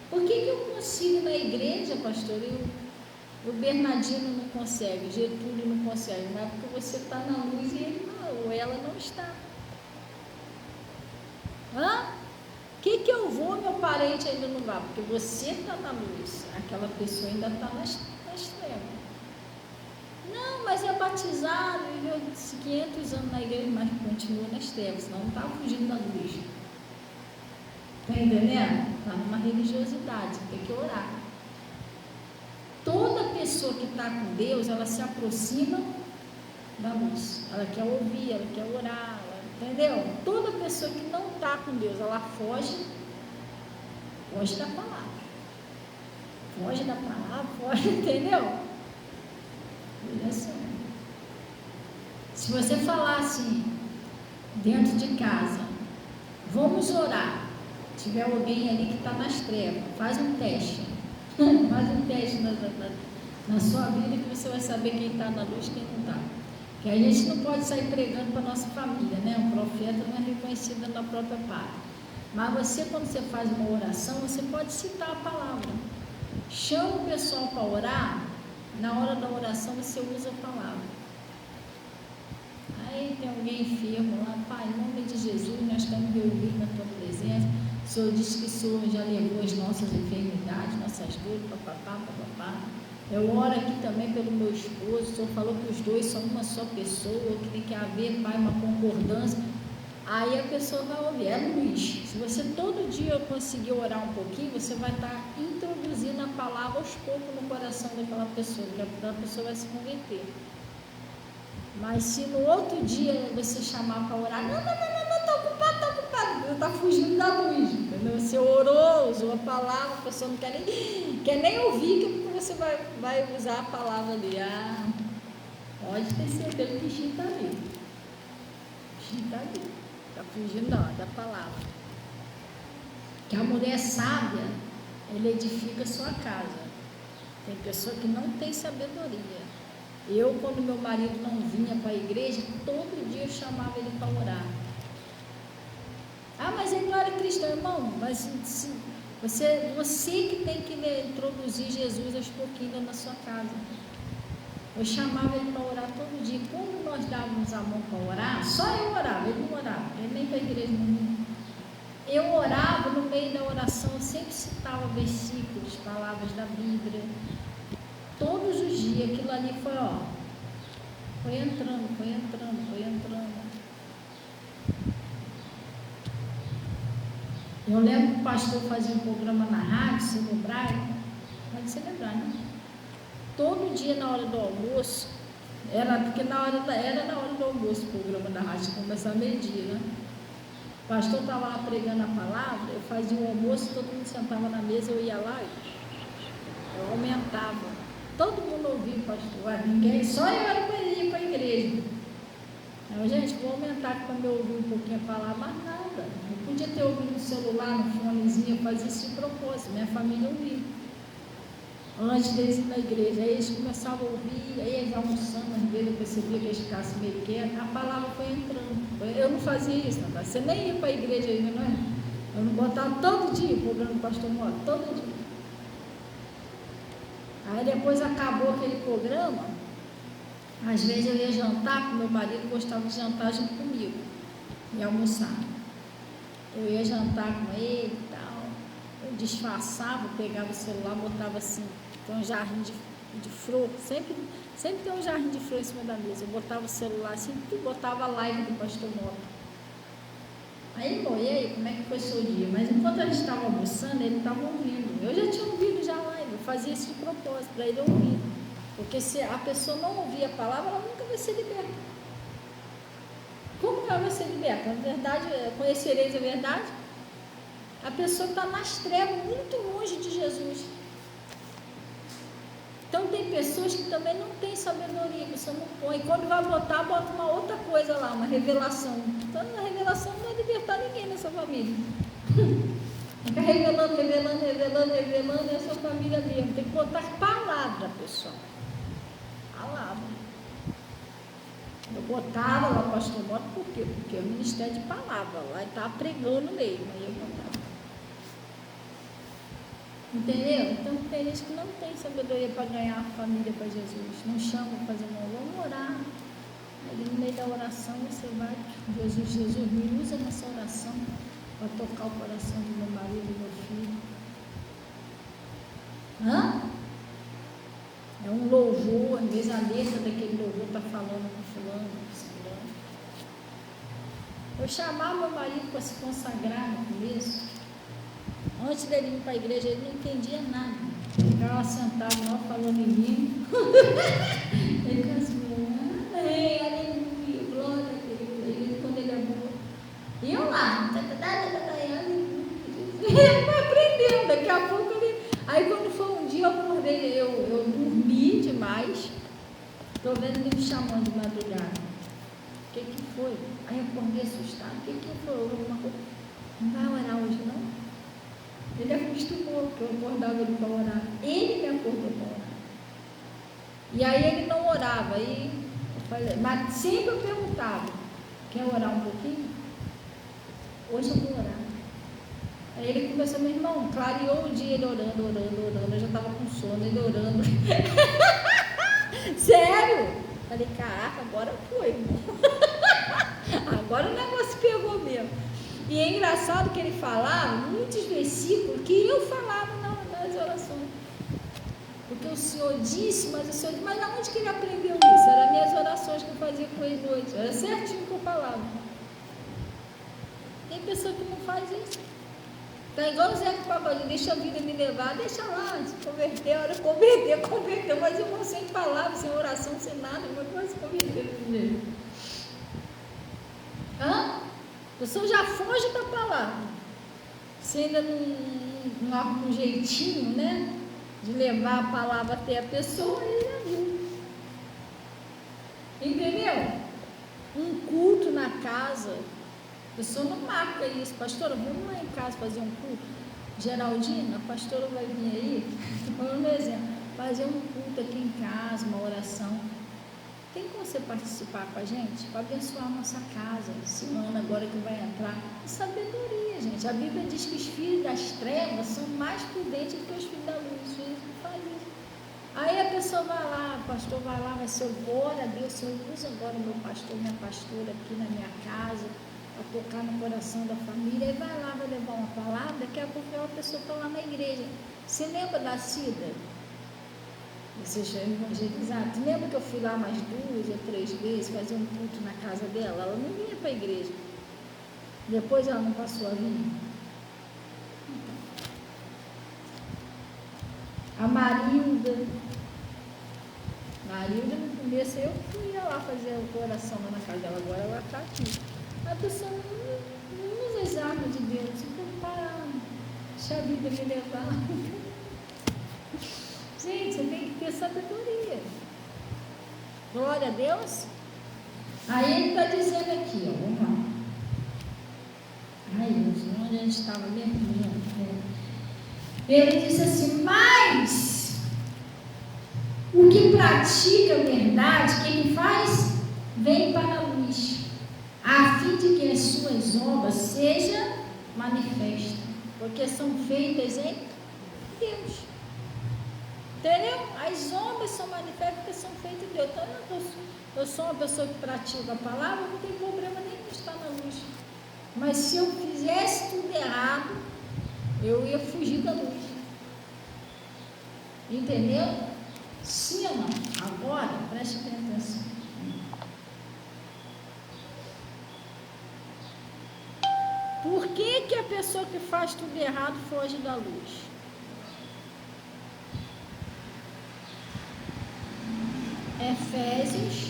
Speaker 1: Por que eu consigo na igreja, pastor? O Bernardino não consegue, o Getúlio não consegue, mas é porque você está na luz e ele não, ou ela não está. O que eu vou, meu parente ainda não vai? Porque você está na luz, aquela pessoa ainda está nas trevas. Não, mas é batizado, viveu 500 anos na igreja, mas continua nas trevas, senão não está fugindo da luz. Está entendendo? Está numa religiosidade, tem que orar. pessoa que está com Deus, ela se aproxima da luz. Ela quer ouvir, ela quer orar, entendeu? Toda pessoa que não está com Deus, ela foge da palavra. Foge da palavra, foge, entendeu? Olha só. Se você falar assim, dentro de casa, vamos orar. Se tiver alguém ali que está nas trevas, faz um teste. Faz um teste na sua vida que você vai saber quem está na luz e quem não está. Porque a gente não pode sair pregando para a nossa família, né? Um profeta não é reconhecido na própria pátria. Mas você, quando você faz uma oração, você pode citar a palavra. Chama o pessoal para orar, na hora da oração você usa a palavra. Aí tem alguém enfermo lá, Pai, em nome de Jesus, nós estamos reunidos na tua presença. O Senhor disse que o Senhor já levou as nossas enfermidades, nossas dores, papapá, papapá. Eu oro aqui também pelo meu esposo. O Senhor falou que os dois são uma só pessoa, que tem que haver, Pai, uma concordância. Aí a pessoa vai ouvir, é luz. Se você todo dia conseguir orar um pouquinho, você vai estar introduzindo a palavra aos poucos no coração daquela pessoa, que aquela pessoa vai se converter. Mas se no outro dia você chamar para orar, não, estou ocupado, está fugindo da luz, entendeu? Você orou, usou a palavra, a pessoa não quer nem ouvir, que você vai usar a palavra ali. Ah, pode ter certeza que o bichinho está ali. O bichinho está ali, está fugindo da palavra. Que a mulher sábia, ela edifica a sua casa. Tem pessoa que não tem sabedoria. Eu, quando meu marido não vinha para a igreja, todo dia eu chamava ele para orar. Ah, mas ele não era cristão, irmão. Mas você que tem que introduzir Jesus aos pouquinhos na sua casa. Eu chamava ele para orar todo dia. Quando nós dávamos a mão para orar, só eu orava, ele não orava, ele nem para a igreja não ia. Eu orava, no meio da oração, eu sempre citava versículos, palavras da Bíblia. Todos os dias, aquilo ali foi entrando. Eu lembro que o pastor fazia um programa na rádio, celebrar, pode celebrar, né? Todo dia na hora do almoço, era na hora do almoço o programa da rádio, começava meio-dia, né? O pastor estava lá pregando a palavra, eu fazia o almoço, todo mundo sentava na mesa, eu ia lá e eu aumentava. Todo mundo ouvia o pastor, ninguém, só eu era para ir para a igreja. Eu, gente, vou aumentar para eu ouvir um pouquinho a palavra, mas nada. Eu podia ter ouvido no celular, no fonezinho, eu fazia isso de propósito, minha família ouvia. Antes deles ir na igreja, aí eles começavam a ouvir, aí eles almoçando, às vezes eu percebia que eles ficassem meio quietos, a palavra foi entrando. Eu não fazia isso, não, você nem ia para a igreja ainda, não é? Eu não botava todo dia o programa do pastor Mota, todo dia. Aí depois acabou aquele programa, às vezes eu ia jantar, porque meu marido gostava de jantar junto comigo, e almoçar. Eu ia jantar com ele e tal, eu disfarçava, pegava o celular, botava assim, tem um jardim de flor, sempre tem um jardim de flor em cima da mesa, eu botava o celular assim, botava a live do pastor Mota. Aí, bom, e aí, como é que foi o seu dia? Mas enquanto a gente estava almoçando, ele estava ouvindo, eu já tinha ouvido já a live, eu fazia isso de propósito, para ele ouvir. Porque se a pessoa não ouvir a palavra, ela nunca vai ser liberta. Como ela vai ser liberta? Na verdade, conhecereis a verdade? A pessoa está nas trevas, muito longe de Jesus. Então tem pessoas que também não têm sabedoria, que você não põe. Quando vai botar, bota uma outra coisa lá, uma revelação. Então a revelação não vai libertar ninguém nessa família. Fica revelando, e a sua família mesmo. Tem que botar palavra, pessoal. Palavra. Eu botava lá o pastor Mota, por quê? Porque é o ministério de palavra, lá ele estava pregando mesmo, aí eu botava. Entendeu? Então tem gente que não tem sabedoria para ganhar a família para Jesus, não chama para fazer uma, vamos orar. Aí no meio da oração você vai, Jesus, me usa nessa oração para tocar o coração do meu marido e do meu filho. É um louvor, às vezes a letra daquele louvor está falando com fulano, com ciclano. Eu chamava meu marido para se consagrar no começo. Antes dele ir para a igreja, ele não entendia nada. Ficava sentado lá falando em mim. Ele ficava assim, amém, aleluia, glória a Deus. Ele, quando ele é bom. E eu lá, ele vai aprendendo, daqui a pouco ele. Aí quando foi um dia eu acordei, eu dormi demais. Estou vendo ele me chamando de madrugada. O que foi? Aí eu acordei assustado. O que foi? Alguma coisa? Não vai orar hoje não? Ele acostumou que eu acordava ele para orar. Ele me acordou para orar. E aí ele não orava. Aí eu falei, mas sempre eu perguntava, quer orar um pouquinho? Hoje eu vou orar. Aí ele começou, meu irmão, clareou o dia ele orando. Eu já estava com sono, ele orando. Sério? Falei, caraca, agora foi, irmão. Agora o negócio pegou mesmo. E é engraçado que ele falava muitos versículos que eu falava nas orações. Porque o Senhor disse, mas aonde que ele aprendeu isso? Eram minhas orações que eu fazia com ele hoje. Era certinho que eu falava. Tem pessoa que não faz isso. Tá igual o Zé com o Pagodinho, deixa a vida me levar, deixa lá, se converter, a hora de converter, mas eu não sem palavra, sem oração, sem nada, como é que vai se converter primeiro? A pessoa já foge da palavra. Você ainda não arruma um jeitinho, né? De levar a palavra até a pessoa, ele já viu. Entendeu? Um culto na casa. A pessoa não marca isso, pastora, vamos lá em casa fazer um culto. Geraldina, a pastora vai vir aí, estou falando um exemplo, fazer um culto aqui em casa, uma oração. Tem como você participar com a gente? Para abençoar a nossa casa, esse ano agora que vai entrar. Sabedoria, gente. A Bíblia diz que os filhos das trevas são mais prudentes do que os filhos da luz. Jesus não faz isso. Aí a pessoa vai lá, o pastor vai lá, vai ser glória a Deus, Senhor, usa agora o meu pastor, minha pastora aqui na minha casa, para tocar no coração da família. Aí vai lá, vai levar uma palavra, daqui a pouco a pessoa está lá na igreja. Você lembra da Cida? Você já é evangelizado. Você lembra que eu fui lá mais 2 ou 3 vezes fazer um culto na casa dela? Ela não vinha para a igreja. Depois ela não passou a vir. A Marilda no começo eu fui lá fazer a oração lá na casa dela, agora ela está aqui. A pessoa não usa as armas de Deus, fica parando, deixa a vida me levar. Gente, você tem que ter sabedoria. Glória a Deus. Aí ele está dizendo aqui, ó, vamos lá. Ai, onde a gente estava mesmo? Ele disse assim, mas o que pratica a verdade, o que ele faz? Vem para a luz, a fim de que as suas obras sejam manifestas, porque são feitas em Deus. Entendeu? As obras são manifestas porque são feitas em Deus. Então, eu sou uma pessoa que pratica a palavra, não tem problema nenhum estar na luz. Mas se eu fizesse tudo errado, eu ia fugir da luz. Entendeu? Sim ou não? Agora, preste atenção. Por que a pessoa que faz tudo errado foge da luz? Efésios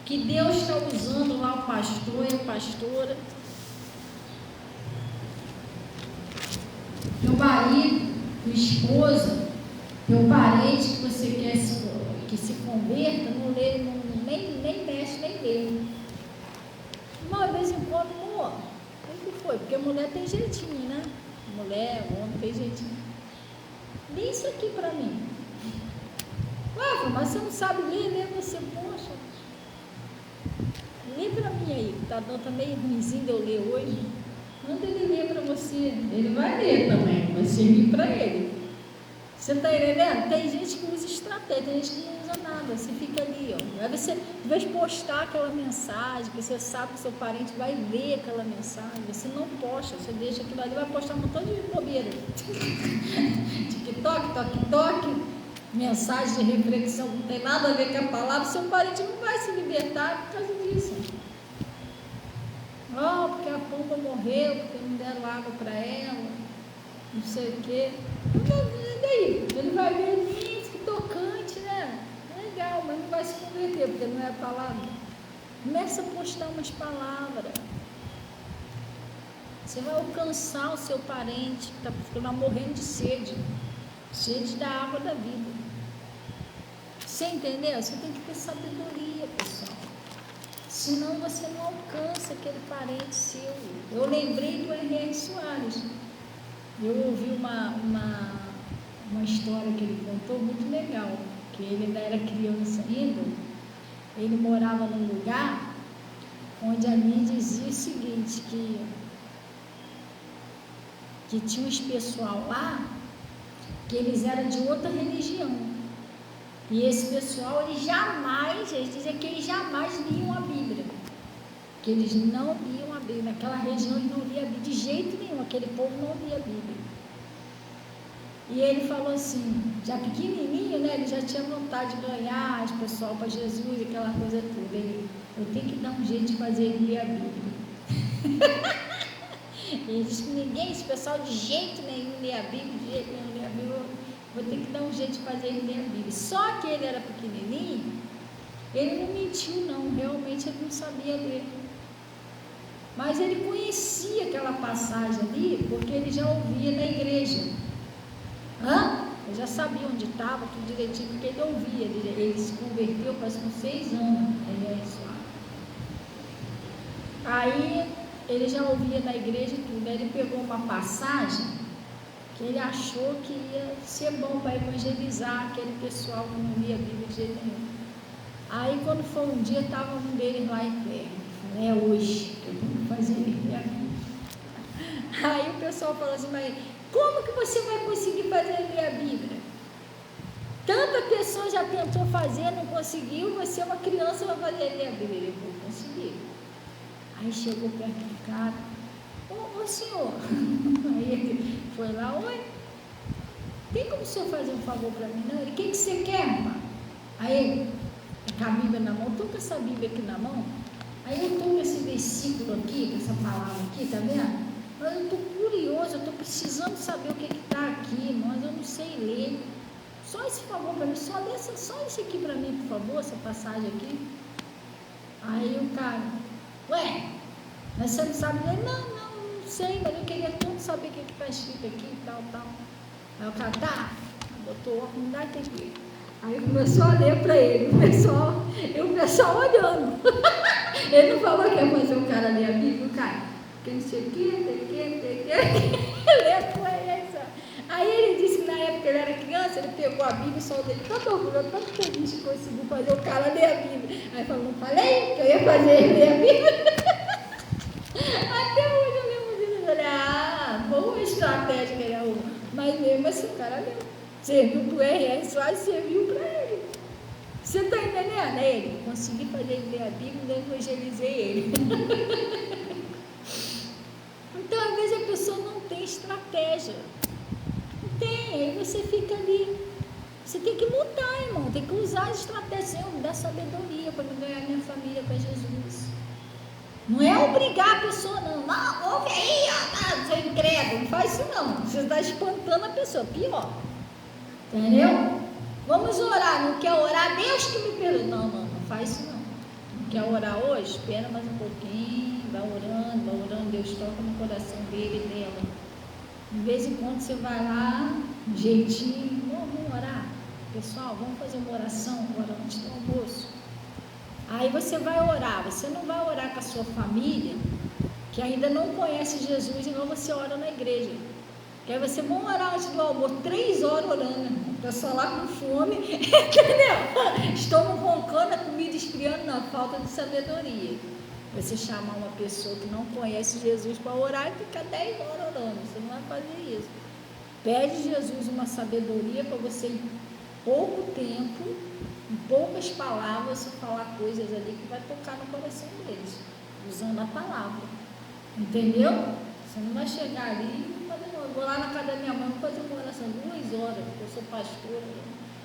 Speaker 1: 'Que Deus está usando lá o pastor e a pastora, teu marido, tua esposa, teu parente que você quer que se converta, não lê, nem mexe, nem lê. Uma vez em quando, amor, o que foi? Porque a mulher tem jeitinho, né? Mulher, homem tem jeitinho. Lê isso aqui para mim. Ué, mas você não sabe ler, lê você, poxa. Lê para mim aí, que tá meio ruimzinho de eu ler hoje. Manda ele ler para você. Ele vai ler também, vai servir para ele. Você está entendendo? Tem gente que usa estratégia, tem gente que não usa nada. Você fica ali, ó. Aí você, em vez de postar aquela mensagem, que você sabe que seu parente vai ver aquela mensagem, você não posta, você deixa aquilo ali, vai postar um montão de bobeira. TikTok, mensagem de reflexão, não tem nada a ver com a palavra, seu parente não vai se libertar por causa disso. Oh, porque a pomba morreu, porque não deram água para ela, não sei o quê. E daí? Ele vai ver isso, que tocante, né? Legal, mas não vai se converter, porque não é a palavra. Começa a postar umas palavras. Você vai alcançar o seu parente que está morrendo de sede da água da vida. Você entendeu? Você tem que ter sabedoria, pessoal. Senão você não alcança aquele parente seu. Eu lembrei do R.R. Soares. Eu ouvi uma história que ele contou muito legal, que ele ainda era criança ainda. Ele morava num lugar onde a mãe dizia o seguinte, que tinha uns pessoal lá que eles eram de outra religião. E esse pessoal, eles diziam que eles jamais liam a Bíblia. Que eles não liam a Bíblia. Naquela região eles não liam a Bíblia de jeito nenhum. Aquele povo não lia a Bíblia. E ele falou assim, já pequenininho, né? Ele já tinha vontade de ganhar as pessoas para Jesus, aquela coisa toda. Eu tenho que dar um jeito de fazer ele ler a Bíblia. Ele disse que esse pessoal de jeito nenhum lê a Bíblia, vou ter que dar um jeito de fazer ele ler a Bíblia. Só que ele era pequenininho, ele não mentiu não, realmente ele não sabia ler. Mas ele conhecia aquela passagem ali, porque ele já ouvia na igreja. Eu já sabia onde estava, tudo direitinho, porque ele ouvia. Ele se converteu, parece com 6 anos, ele é isso. Aí ele já ouvia na igreja e tudo. Aí ele pegou uma passagem que ele achou que ia ser bom para evangelizar aquele pessoal que não lia a Bíblia de jeito nenhum. Aí quando foi um dia, estava um deles lá em pé. É hoje que eu tenho que fazer ele a Bíblia. Aí o pessoal falou assim, mas como que você vai conseguir fazer ele a Bíblia? Tanta pessoa já tentou fazer, não conseguiu, você é uma criança, vai fazer ele a Bíblia. Ele falou, consegui. Aí chegou perto do cara, ô senhor, aí ele foi lá, oi, tem como o senhor fazer um favor para mim? Não, ele, o que você quer, pai? Aí ele, com a Bíblia na mão, estou com essa Bíblia aqui na mão, aí eu estou com esse versículo aqui, com essa palavra aqui, tá vendo? Mas eu estou curioso, eu estou precisando saber o que está aqui, mas eu não sei ler. Só esse favor para mim, só isso aqui para mim, por favor, essa passagem aqui. Aí o cara, ué, mas você não sabe ler? Não sei, mas eu queria tanto saber o que está escrito aqui e tal. Aí o cara, tá, botou óculos, não dá entender. Aí começou a ler para ele, e o pessoal olhando. Ele não falou que ia fazer o cara ler a Bíblia, o cara, que não sei o que, letra é essa. Aí ele disse que na época que ele era criança, ele pegou a Bíblia e só dele todo orgulhoso, todo feliz que conseguiu fazer o cara ler a Bíblia. Aí falou, não falei que eu ia fazer ele ler a Bíblia? Até hoje eu lembro disso. Eu falei, boa estratégia que ele arrumou. Mas mesmo assim, o cara leu. Serviu para o R.R. Soares, serviu para ele. Você está entendendo? Ele, consegui fazer ele ler a Bíblia e eu evangelizei ele. Então, às vezes a pessoa não tem estratégia. Não tem, aí você fica ali. Você tem que mudar, irmão. Tem que usar as estratégias. Senhor, me dá sabedoria para eu ganhar minha família para Jesus. Não é obrigar a pessoa, não. Não, ouve aí, ó, seu incrédulo. Não faz isso, não. Você está espantando a pessoa. Pior. Entendeu? Vamos orar. Não quer orar? Deus que me perdoe. Não faz isso, não. Não quer orar hoje? Espera mais um pouquinho. Vai orando. Deus toca no coração dele e dela. De vez em quando você vai lá, um jeitinho. Vamos orar. Pessoal, vamos fazer uma oração agora antes do almoço. Aí você vai orar, você não vai orar com a sua família, que ainda não conhece Jesus, igual você ora na igreja. Que aí você vai orar antes do almoço, 3 horas orando, o pessoal lá com fome, entendeu? Estão roncando, a comida esfriando, na falta de sabedoria. Você chamar uma pessoa que não conhece Jesus para orar e ficar 10 horas orando, você não vai fazer isso. Pede Jesus uma sabedoria para você, em pouco tempo, em poucas palavras, você falar coisas ali que vai tocar no coração deles, usando a palavra. Entendeu? Você não vai chegar ali e fazer, eu vou lá na casa da minha mãe, vou fazer uma oração 2 horas, porque eu sou pastora.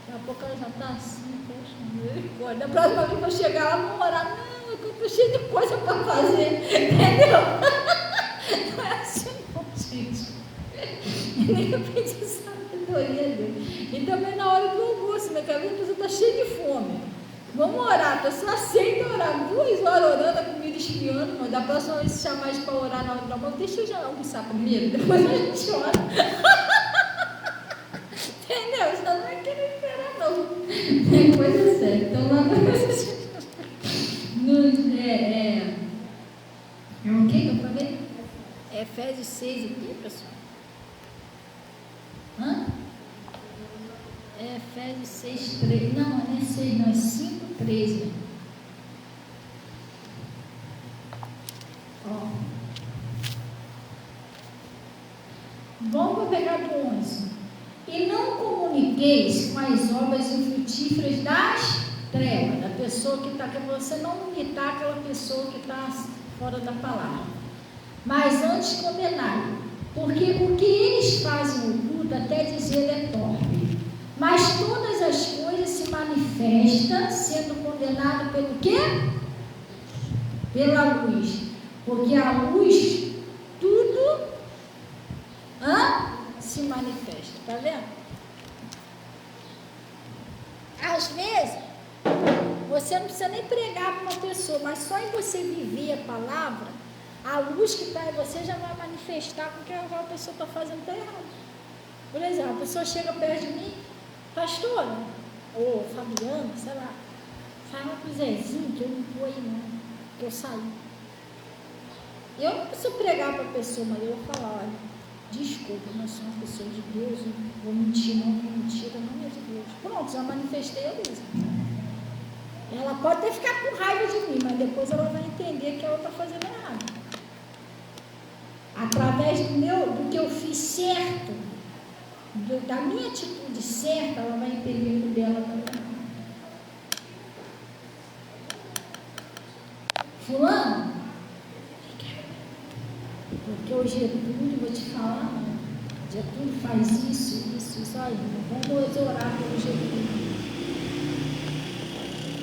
Speaker 1: Daqui a pouco ela já está assim, poxa, misericórdia. Da próxima vez que eu chegar lá, vou orar. Não, eu estou cheio de coisa para fazer. Entendeu? Não é assim não, gente. Nem eu pedi sabedoria a Deus. E também na hora do almoço, minha cabeça, a pessoa está cheia de fome. Vamos orar, a pessoa aceita orar 2 horas orando, a comida esfriando, mas da próxima vez se chamar para orar na hora do almoço, deixa eu já almoçar primeiro, depois a gente ora. Entendeu? Senão não vai querer esperar não. É coisa séria. Então lá é o que eu falei? Efésios 6 o que, pessoal? Hã? É Efésios 6, 3. Não é 6, não, é 5, 13. Ó. Vamos pegar do 11. E não comuniqueis com as obras infrutíferas das trevas, da pessoa que está, que você não imitar aquela pessoa que está fora da palavra, mas antes condenai, porque o que eles fazem oculto, até dizer é torpe, mas todas as coisas se manifestam, sendo condenado pelo quê? Pela luz, porque a luz tudo se manifesta, tá vendo? Às vezes você não precisa nem pregar para uma pessoa, mas só em você viver a palavra, a luz que está em você já vai manifestar com que a pessoa está fazendo está errado. Por exemplo, a pessoa chega perto de mim, pastora, ou Fabiana, sei lá, fala para o Zezinho que eu não estou aí não, que eu saí. Eu não preciso pregar para a pessoa, mas eu vou falar, olha, desculpa, nós somos pessoas de Deus, eu não vou mentir, não vou mentir, não é de Deus. Pronto, já manifestei a luz. Ela pode até ficar com raiva de mim, mas depois ela vai entender que ela está fazendo errado. Através do que eu fiz certo, da minha atitude certa, ela vai entender que o dela também. Fulano, porque o Getúlio, vou te falar, Getúlio faz isso aí. Vamos orar pelo Getúlio.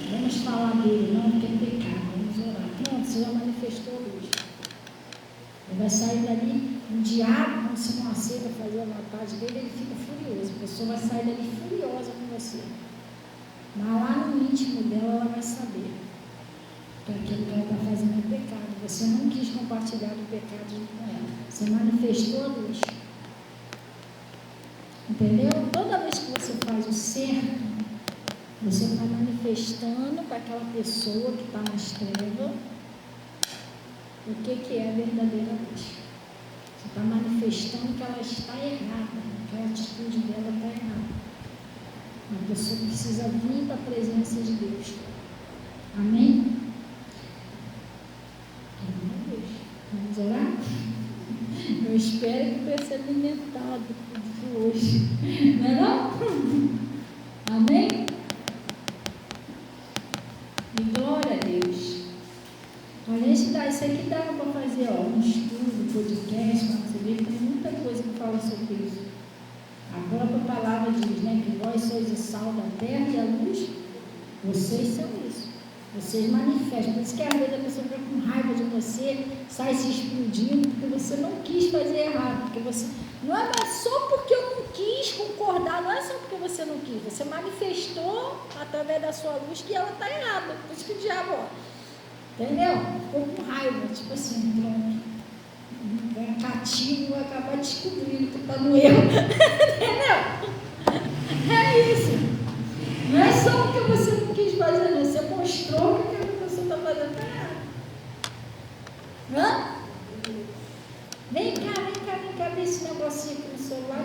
Speaker 1: Vamos falar dele, não, porque é pecado, vamos orar. Pronto, você já manifestou a luz. Ele vai sair dali, o diabo, quando você não aceita fazer a vontade dele, ele fica furioso. A pessoa vai sair dali furiosa com você. Mas lá no íntimo dela, ela vai saber que aquilo que ela está fazendo é pecado. Você não quis compartilhar do pecado junto com ela. Você manifestou a luz. Entendeu? Toda vez que você faz o certo, você está manifestando para aquela pessoa que está nas trevas o que é a verdadeira luz. Você está manifestando que ela está errada, que a atitude dela está errada. Uma pessoa precisa vir da presença de Deus. Amém? Vamos orar? Eu espero que tenha se alimentado de hoje. Não é não? Amém? E glória a Deus. A gente dá, isso aqui dá para fazer um estudo, podcast, para você ver que tem muita coisa que fala sobre isso. A própria palavra diz, né, que vós sois o sal da terra e a luz, vocês são isso. Vocês manifestam. Por isso que às vezes a pessoa fica com raiva de você, sai se explodindo, porque você não quis fazer errado. Porque você, não é só porque eu não quis concordar, não é só porque você não quis. Você manifestou através da sua luz que ela está errada. Por isso que o diabo, entendeu? Ficou com raiva, tipo assim, pronto. O cativo vai acabar descobrindo que está no erro. Entendeu? É isso. Não é só porque você não quis fazer, não. Você mostrou que a pessoa está fazendo errado. Hã? Vem cá, ver esse negocinho aqui no celular.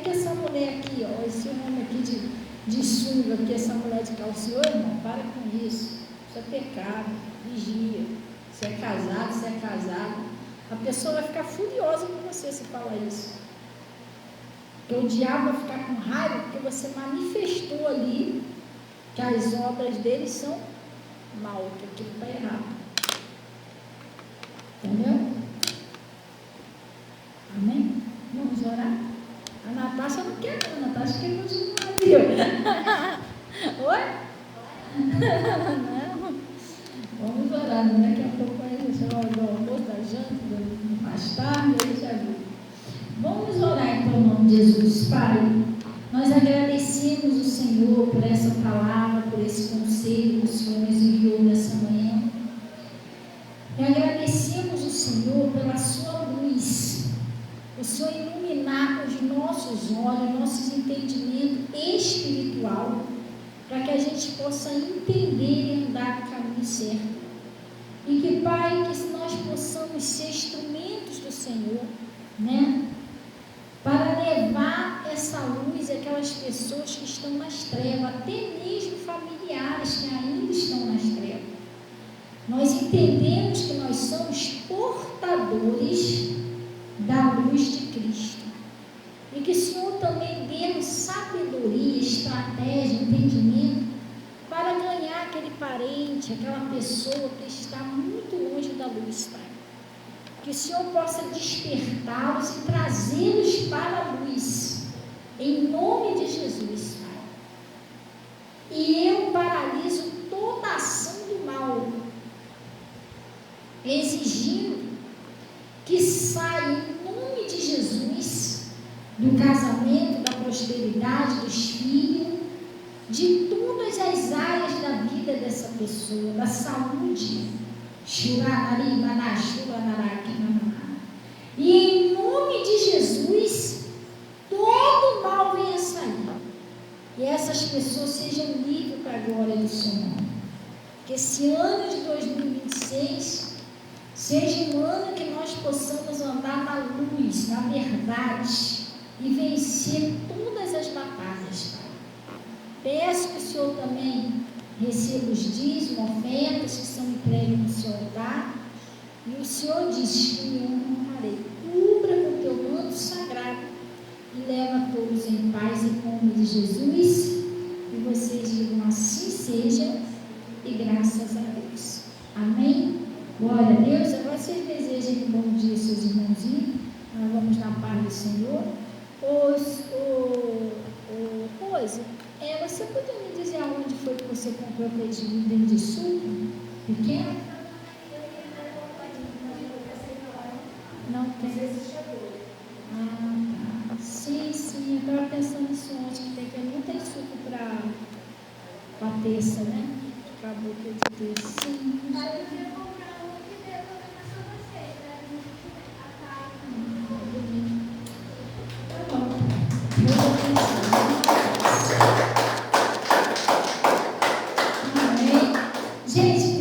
Speaker 1: Que essa mulher aqui, ó, esse homem aqui de sunga, aqui, essa mulher de calcinha. Ô, irmão, para com isso. Isso é pecado. Vigia. Se é casado. A pessoa vai ficar furiosa com você se falar isso. Porque o diabo vai ficar com raiva porque você manifestou ali que as obras dele são mal, que aquilo está errado. Entendeu? Amém? Vamos orar? A Natasha não quer não, a Natasha quer continuar ali. Oi? Não. Vamos orar, daqui a pouco aí a gente vai do almoço, da janta, mais tarde, aí já viu. Vamos orar então em nome de Jesus. Pai, nós agradecemos o Senhor por essa palavra, por esse conselho que o Senhor nos enviou nessa manhã. E agradecemos o Senhor pela sua luz, o Senhor iluminar os nossos olhos, nossos entendimentos espiritual, para que a gente possa entender e andar no caminho certo. E que, Pai, que nós possamos ser instrumentos do Senhor, né? Para levar essa luz àquelas pessoas que estão nas trevas, até mesmo familiares que ainda estão nas trevas. Nós entendemos que nós somos portadores da luz de Cristo. E que o Senhor também dê sabedoria, estratégia, entendimento para ganhar aquele parente, aquela pessoa que está muito longe da luz, Pai. Que o Senhor possa despertá-los e trazê-los para a luz, em nome de Jesus, Pai. E eu paraliso toda a ação do mal, exigindo que saia em nome de Jesus do casamento, da prosperidade, dos filhos, de todas as áreas da vida dessa pessoa, da saúde. E em nome de Jesus, todo mal venha sair. E essas pessoas sejam livres para a glória do Senhor. Que esse ano de 2026 seja um ano que nós possamos andar na luz, na verdade, e vencer todas as batalhas. Peço que o Senhor também receba os dízimos, ofertas que são entregues no seu altar. E o Senhor diz que eu não harei. Cubra com teu manto sagrado e leva todos em paz em nome de Jesus. E vocês digam assim seja e graças a Deus. Amém? Glória a Deus. Agora vocês desejam um bom dia, seus irmãozinhos. Nós vamos na paz do Senhor. Coisa. Você podia me dizer aonde foi que você comprou aquele vidro de suco pequeno? Não tem. Tá. Sim, eu estava pensando nisso ontem, que não tem suco para terça, né? Acabou que eu disse sim. Gente,